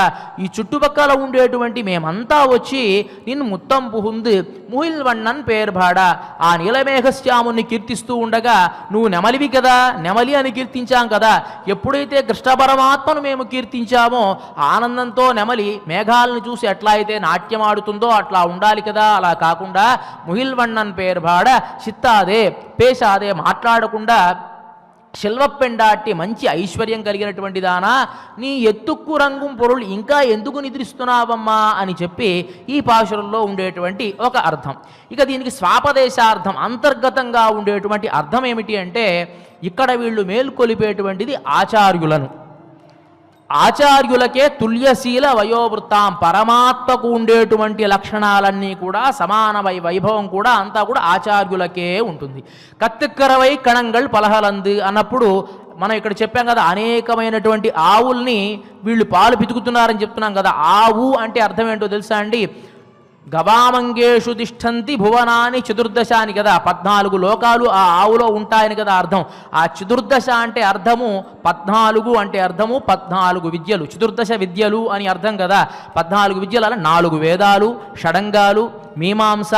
ఈ చుట్టుపక్కల ఉండేటువంటి మేమంతా వచ్చి నిన్ను ముత్తం పుహుందు ముహిల్వಣ್ಣన్ పేర్బాడ, ఆ నీలమేఘశ్యాముని కీర్తిస్తూ ఉండగా నువ్వు నెమలివి కదా, నెమలి అని కీర్తించాం కదా. ఎప్పుడైతే కృష్ణ పరమాత్మను మేము కీర్తించామో ఆనందంతో నెమలి మేఘాలను చూసి ఎట్లా అయితే నాట్యమాడుతుందో అట్లా ఉండాలి కదా. అలా కాకుండా ముహిల్వಣ್ಣన్ పేర్బాడ చిత్తాదే పేషాదే, మాట్లాడకుండా శిల్వపెండాటి మంచి ఐశ్వర్యం కలిగినటువంటి దానా, నీ ఎత్తుక్కు రంగు పొరులు ఇంకా ఎందుకు నిద్రిస్తున్నావమ్మా అని చెప్పి ఈ పాశురంలో ఉండేటువంటి ఒక అర్థం. ఇక దీనికి స్వాపదేశార్థం, అంతర్గతంగా ఉండేటువంటి అర్థం ఏమిటి అంటే ఇక్కడ వీళ్ళు మేల్కొలిపేటువంటిది ఆచార్యులను. ఆచార్యులకే తుల్యశీల వయోవృత్తాం, పరమాత్మకు ఉండేటువంటి లక్షణాలన్నీ కూడా సమాన వైభవం కూడా అంతా కూడా ఆచార్యులకే ఉంటుంది. కత్తిక్కరవై కణంగల్ పలహలందు అన్నప్పుడు మనం ఇక్కడ చెప్పాం కదా, అనేకమైనటువంటి ఆవుల్ని వీళ్ళు పాలు పితుకుతున్నారని చెప్తున్నాం కదా. ఆవు అంటే అర్థం ఏంటో తెలుసా అండి? గవామంగేషు తిష్టంతి భువనాని చతుర్దశ అని కదా, 14 లోకాలు ఆ ఆవులో ఉంటాయని కదా అర్థం. ఆ చతుర్దశ అంటే అర్థము 14 అంటే అర్థము 14 విద్యలు, చతుర్దశ విద్యలు అని అర్థం కదా. 14 విద్యలు అలా 4 వేదాలు, షడంగాలు, మీమాంస,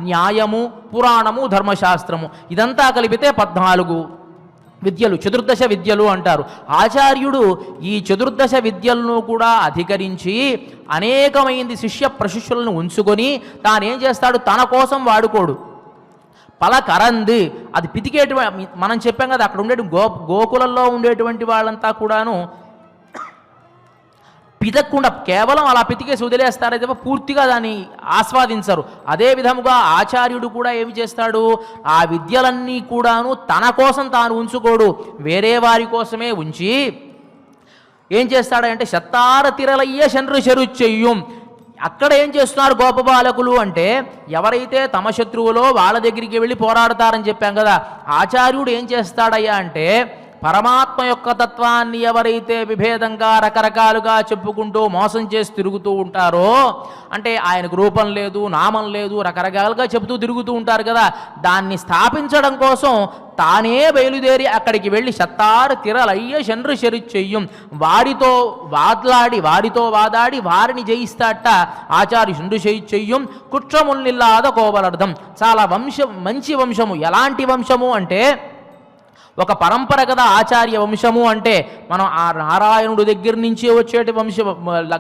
న్యాయము, పురాణము, ధర్మశాస్త్రము, ఇదంతా కలిపితే 14 విద్యలు, చతుర్దశ విద్యలు అంటారు. ఆచార్యుడు ఈ చతుర్దశ విద్యలను కూడా అధికరించి అనేకమైంది శిష్య ప్రశిష్యులను ఉంచుకొని తానేం చేస్తాడు, తన కోసం వాడుకోడు. పలకరంది అది పితికేటువంటి, మనం చెప్పాం కదా అక్కడ ఉండే గోకులంలో ఉండేటువంటి వాళ్ళంతా కూడాను పితక్కుండా కేవలం అలా పితికేసి వదిలేస్తారే తప్ప పూర్తిగా దాన్ని ఆస్వాదించరు. అదే విధముగా ఆచార్యుడు కూడా ఏమి చేస్తాడు, ఆ విద్యలన్నీ కూడాను తన కోసం తాను ఉంచుకోడు, వేరే వారి కోసమే ఉంచి ఏం చేస్తాడంటే శత్తార తిరలయ్య శండ్రు చెరుచెయ్యం. అక్కడ ఏం చేస్తున్నారు గోపబాలకులు అంటే ఎవరైతే తమ శత్రువులో వాళ్ళ దగ్గరికి వెళ్ళి పోరాడతారని చెప్పాం కదా. ఆచార్యుడు ఏం చేస్తాడయ్యా అంటే పరమాత్మ యొక్క తత్వాన్ని ఎవరైతే విభేదంగా రకరకాలుగా చెప్పుకుంటూ మోసం చేసి తిరుగుతూ ఉంటారో, అంటే ఆయనకు రూపం లేదు, నామం లేదు, రకరకాలుగా చెబుతూ తిరుగుతూ ఉంటారు కదా, దాన్ని స్థాపించడం కోసం తానే బయలుదేరి అక్కడికి వెళ్ళి శత్తారు తిరలయ్య శండ్రు చెరుచెయ్యం, వారితో వాదాడి వారిని జయిస్తాట ఆచార్య శండ్రు చెయ్యం. కుట్రముల్నిల్లాద కోవలర్థం, చాలా మంచి వంశము. ఎలాంటి వంశము అంటే ఒక పరంపర కదా ఆచార్య వంశము అంటే. మనం ఆ నారాయణుడి దగ్గర నుంచి వచ్చేటి వంశం,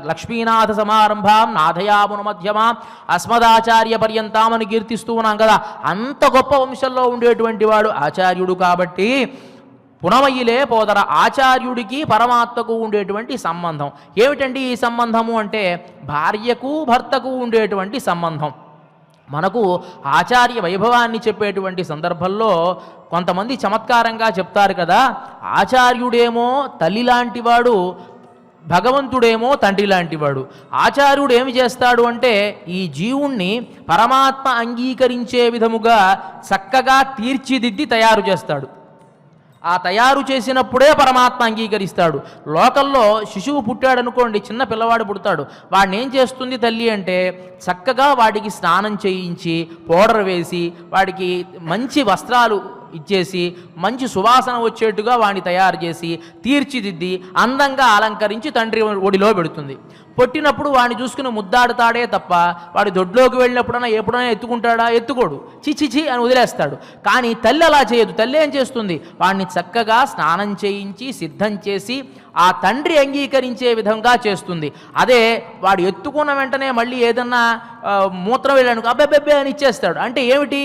లక్ష్మీనాథ సమారంభం నాథయామున మధ్యమాం అస్మదాచార్య పర్యంతామని కీర్తిస్తూ ఉన్నాం కదా. అంత గొప్ప వంశంలో ఉండేటువంటి వాడు ఆచార్యుడు కాబట్టి పునమయిలే పోదర. ఆచార్యుడికి పరమాత్మకు ఉండేటువంటి సంబంధం ఏమిటండి? ఈ సంబంధము అంటే భార్యకు భర్తకు ఉండేటువంటి సంబంధం. మనకు ఆచార్య వైభవాన్ని చెప్పేటువంటి సందర్భంలో కొంతమంది చమత్కారంగా చెప్తారు కదా, ఆచార్యుడేమో తల్లి లాంటివాడు, భగవంతుడేమో తండ్రి లాంటివాడు. ఆచార్యుడు ఏమి చేస్తాడు అంటే ఈ జీవుణ్ణి పరమాత్మ అంగీకరించే విధముగా చక్కగా తీర్చిదిద్ది తయారు చేస్తాడు. ఆ తయారు చేసినప్పుడే పరమాత్మ అంగీకరిస్తాడు. లోకల్లో శిశువు పుట్టాడనుకోండి, చిన్న పిల్లవాడు పుడతాడు, వాడిని ఏం చేస్తుంది తల్లి అంటే చక్కగా వాడికి స్నానం చేయించి పౌడర్ వేసి వాడికి మంచి వస్త్రాలు ఇచ్చేసి మంచి సువాసన వచ్చేట్టుగా వాడిని తయారు చేసి తీర్చిదిద్ది అందంగా అలంకరించి తండ్రి ఒడిలో పెడుతుంది. పొట్టినప్పుడు వాడిని చూసుకుని ముద్దాడుతాడే తప్ప వాడి దొడ్లోకి వెళ్ళినప్పుడైనా ఎప్పుడైనా ఎత్తుకుంటాడా? ఎత్తుకోడు, చిచిచి అని వదిలేస్తాడు. కానీ తల్లి అలా చేయదు. తల్లి ఏం చేస్తుంది? వాడిని చక్కగా స్నానం చేయించి సిద్ధం చేసి ఆ తండ్రి అంగీకరించే విధంగా చేస్తుంది. అదే వాడు ఎత్తుకున్న వెంటనే మళ్ళీ ఏదన్నా మూత్రం వెళ్ళాను అబ్బెబ్బెబ్బే అని ఇచ్చేస్తాడు. అంటే ఏమిటి?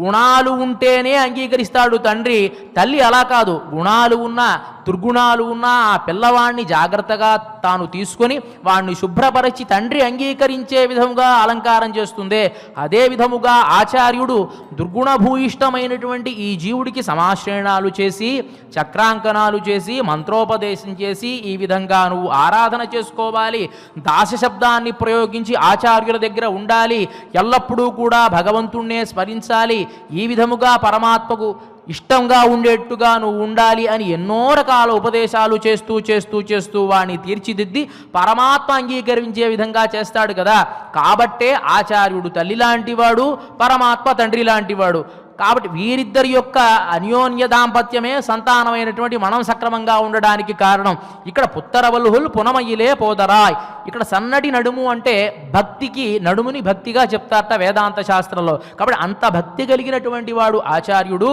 గుణాలు ఉంటేనే అంగీకరిస్తాడు తండ్రి. తల్లి అలా కాదు, గుణాలు ఉన్నా దుర్గుణాలు ఉన్నా ఆ పిల్లవాడిని జాగ్రత్తగా తాను తీసుకొని వాడిని శుభ్రపరిచి తండ్రి అంగీకరించే విధముగా అలంకారం చేస్తుందే, అదే విధముగా ఆచార్యుడు దుర్గుణభూయిష్టమైనటువంటి ఈ జీవుడికి సమాశ్రయణాలు చేసి చక్రాంకనాలు చేసి మంత్రోపదేశం చేసి ఈ విధంగా నువ్వు ఆరాధన చేసుకోవాలి, దాస శబ్దాన్ని ప్రయోగించి ఆచార్యుల దగ్గర ఉండాలి, ఎల్లప్పుడూ కూడా భగవంతుణ్ణే స్మరించాలి, ఈ విధముగా పరమాత్మకు ఇష్టంగా ఉండేట్టుగా నువ్వు ఉండాలి అని ఎన్నో రకాల ఉపదేశాలు చేస్తూ చేస్తూ చేస్తూ వాడిని తీర్చిదిద్ది పరమాత్మ అంగీకరించే విధంగా చేస్తాడు కదా. కాబట్టే ఆచార్యుడు తల్లి లాంటివాడు, పరమాత్మ తండ్రి లాంటివాడు. కాబట్టి వీరిద్దరి యొక్క అన్యోన్య దాంపత్యమే సంతానమైనటువంటి మనం సక్రమంగా ఉండడానికి కారణం. ఇక్కడ పుత్తరవల్హుల్ పునమయిలే పోదరాయ్, ఇక్కడ సన్నటి నడుము అంటే భక్తికి నడుముని భక్తిగా చెప్తారట వేదాంత శాస్త్రంలో. కాబట్టి అంత భక్తి కలిగినటువంటి వాడు ఆచార్యుడు.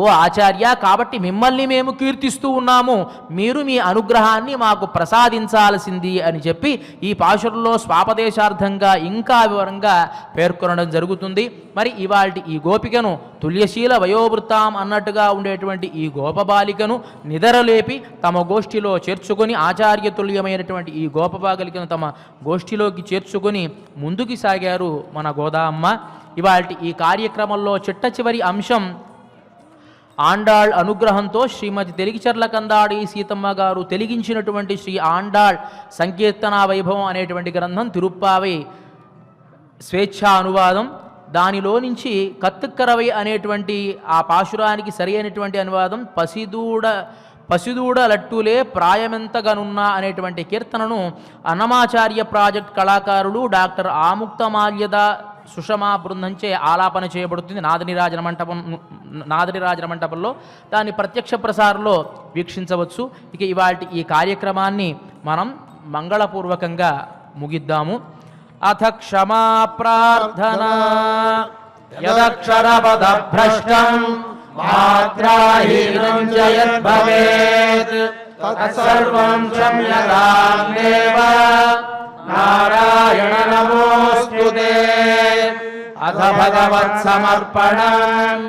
ఓ ఆచార్య, కాబట్టి మిమ్మల్ని మేము కీర్తిస్తూ ఉన్నాము, మీరు మీ అనుగ్రహాన్ని మాకు ప్రసాదించాల్సింది అని చెప్పి ఈ పాశురంలో స్వాపదేశార్థంగా ఇంకా వివరంగా పేర్కొనడం జరుగుతుంది. మరి ఇవాల్టి ఈ గోపికను తుల్యశీల వయోవృత్తాం అన్నట్టుగా ఉండేటువంటి ఈ గోపబాలికను నిదరలేపి తమ గోష్ఠిలో చేర్చుకొని ఆచార్యతుల్యమైనటువంటి ఈ గోపబాలికను తమ గోష్ఠిలోకి చేర్చుకొని ముందుకు సాగారు మన గోదామ్మ. ఇవాల్టి ఈ కార్యక్రమంలో చిట్ట చివరి అంశం ఆండాళ్ అనుగ్రహంతో శ్రీమతి తెలిగిచర్ల కందాడి సీతమ్మ గారు తెలిగించినటువంటి శ్రీ ఆండాళ్ సంకీర్తనా వైభవం అనేటువంటి గ్రంథం తిరుప్పావై స్వేచ్ఛా అనువాదం. దానిలో నుంచి కత్తుక్కరవై అనేటువంటి ఆ పాశురానికి సరి అయినటువంటి అనువాదం పసిదూడ లట్టులే ప్రాయమెంతగనున్నా అనేటువంటి కీర్తనను అన్నమాచార్య ప్రాజెక్ట్ కళాకారులు డాక్టర్ ఆముక్తమాల్యద సుషమా బృందంచే ఆలాపన చేయబడుతుంది నాదనిరాజన మంటపంలో. దాన్ని ప్రత్యక్ష ప్రసారంలో వీక్షించవచ్చు. ఇక ఇవాల్టి ఈ కార్యక్రమాన్ని మనం మంగళపూర్వకంగా ముగిద్దాము. అథ క్షమా ప్రార్థనా యదక్షరపద భ్రష్టం మాత్రాహీనం చ యద్భవేత్ తత్సర్వం క్షమ్యతాం దేవ నారాయణ నమోస్తుతే. అథ భగవత్ సమర్పణం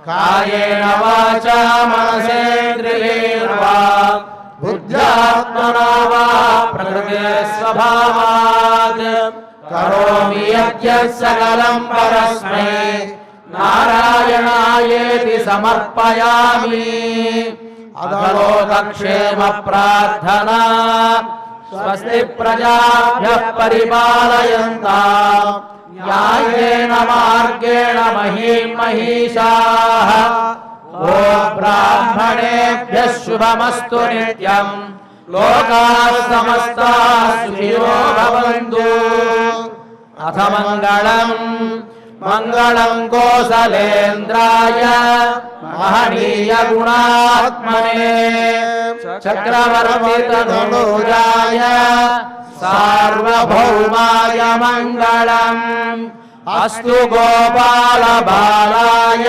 కాయేన వాచా మనసేంద్రియైర్వా బుద్ధ్యాత్మనా వా ప్రకృతే స్వభావాత్ కరోమి యద్యత్ సకలం పరస్మై నారాయణాయేతి సమర్పయామి. అధలోకక్షేమ ప్రార్థనా స్వస్తి ప్రజాభ్యః పరిపాలయంతాం న్యాయేన మార్గేణ మహీం మహిషాః. ఓం బ్రాహ్మణేభ్యః శుభమస్తు నిత్యం. లోకాః సమస్తాః సుఖినో భవంతు. అథ మంగళం కోసలేంద్రాయ మహనీయ గుణాత్మనే చక్రవర్తి తనూజాయ సార్వభౌమాయ మంగళం. అస్తు గోపాల బాలాయ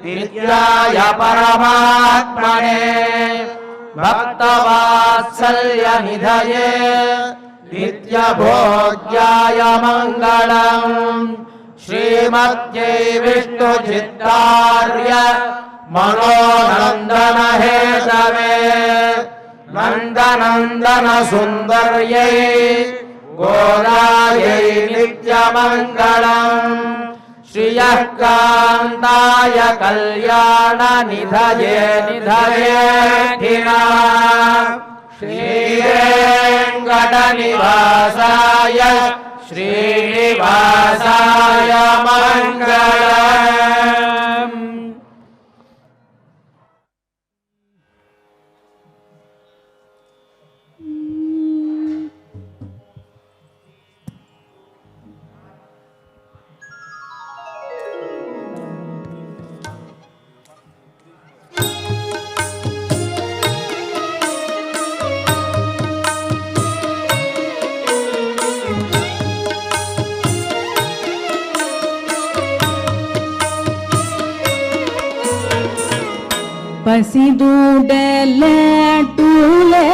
నిత్యాయ పరమాత్మనే భక్తవాత్సల్య నిధయే నిత్యభోజ్యాయ మంగళం. శ్రీమత్యై విష్ణు చిత్తార్య మనోనందన హేతవే నందనందన సుందర్యై गोरायै नित्यमङ्गलम् श्रियः कान्ताय कल्याणनिधये निधयेऽखिलम् श्रीवेङ्कटनिवासाय श्रीनिवासाय मङ्गलम्। పసిదూడలటులే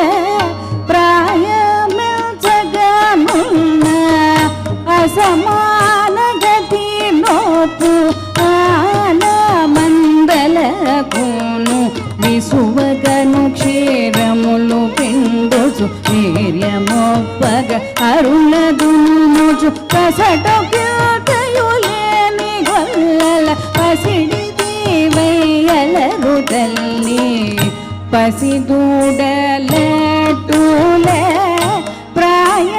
ప్రాయమించగనున్న అసమాన గతి నోపు ఆనమందలకును విసువగను క్షీరములు పిండుచు వీర్యమొప్పగ అరుణదునుచు కసట కీర్తయులేని గొల్లల పసిడి వయ్యలరు తల్లి పసిదూడలటులే ప్రాయమించగనున్న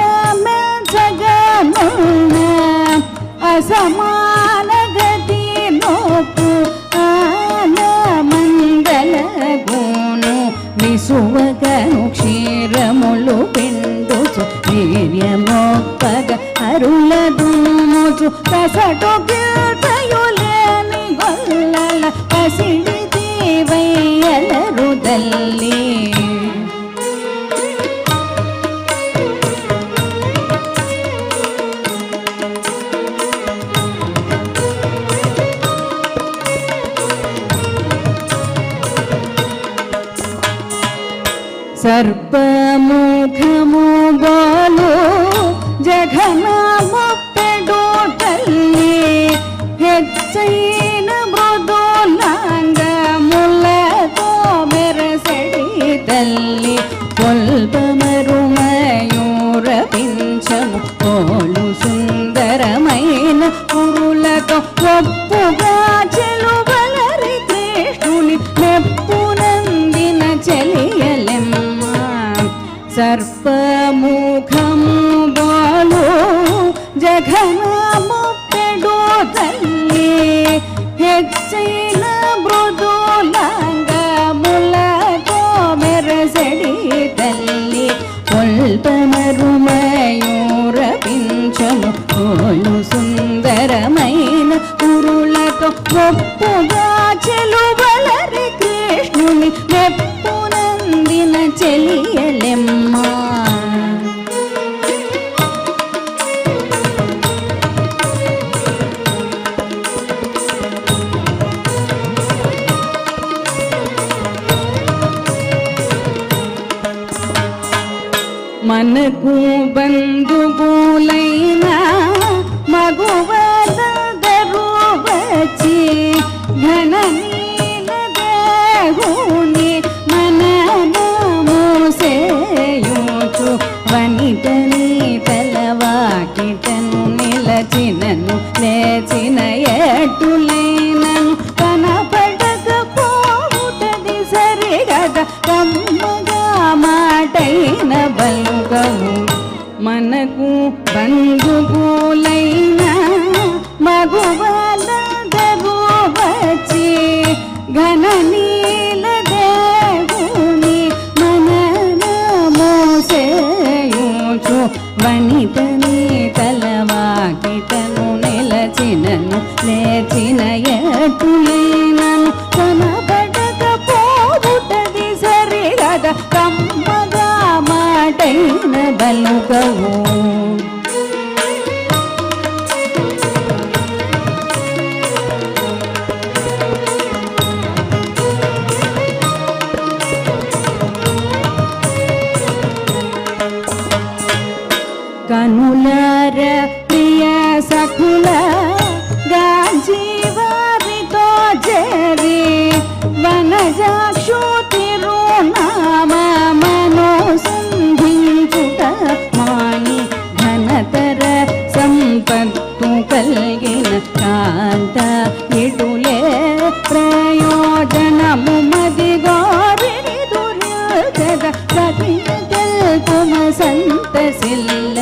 అసమాన గతి నోపు ఆనమందలగును విసువగను క్షీరములు పిండుచు వీర్యమొప్పగ అరులదునుచు కసటు కీర్తయులేని గొల్లల పసిడి వయ్యలరు తల్లి సర్పముఖము గోలు జఘనముప్పెడు తల్లి హెచ్చైన మృదులాంగములతో మెరసడి తల్లి కొల్పమరుమయూర పింఛము కోలు సుందరమైన పురులతో ఒప్పుగా చెలువలరి కృష్ణుని మెప్పునందిన చెలియలెమ్మ సర్పముఖము బోలు జఘనముప్పెడు తల్లి హెచ్చైన మృదులాంగములతో మెరసడి తల్లి కొల్పమరుమయూర పింఛము కోలు సుందరమైన పురులతో ఒప్పుగా చెలువలరి కృష్ణుని మెప్పునందిన చెలియలెమ్మ మనకు బంధువులైన మగువదరు వచ్చి ఘన నీల దేహుని మనము సేయుచు వనితని తలవాకిటను నిలచినను లేచిన ఎటులైనను కనపడకపోవుటది సరిగద కమ్మగా మాటైన బలుగవు మనకు బంధువులైన మగువలదరు వచ్చి ఘన నీల దేవుని మనము సేయుచు వనితని తలవాకిటను నిలచినను లేచిన ఎటులైనను కనబడకపోవుటది సరిగద కమ్మగా మాటైన బలుగవు కనులార ప్రియ సఖుల గాంజీవారితో చేరి వనజాక్షు తిరునామ మనోసంధించుట మాని ఘన కలిగిన కాంత ఇటులే ప్రయోజనము మది గోరిని దుర్యోధన సఖియ తెలుపుమ సంతసిల్ల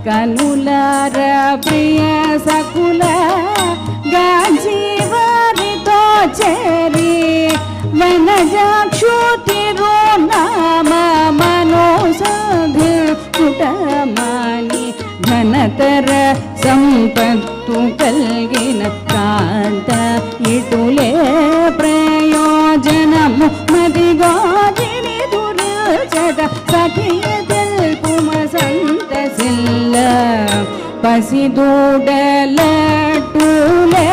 కనులార ప్రియ సకుల గాంజీవారితో చేరి వనజాక్షు తిరునామ మనోసాధి కుటమాని ఘనతర సంపత్తు కలిగిన కాంత ఇటులే ప్రయోజనము మదిగోజిని దుర్జట సఖియ తెలుపుమ సంతసిల్ల పసిదూడలటులే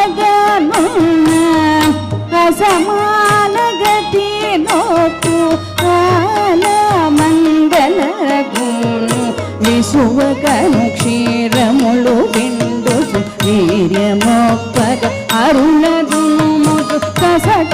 ప్రాయమించగనున్న అసమాన గతి నోటు ఆల మంగళ గుణు విసువకను క్షీరములు విండు వీర్యమొప్పగ అరుణదును ముదు కసట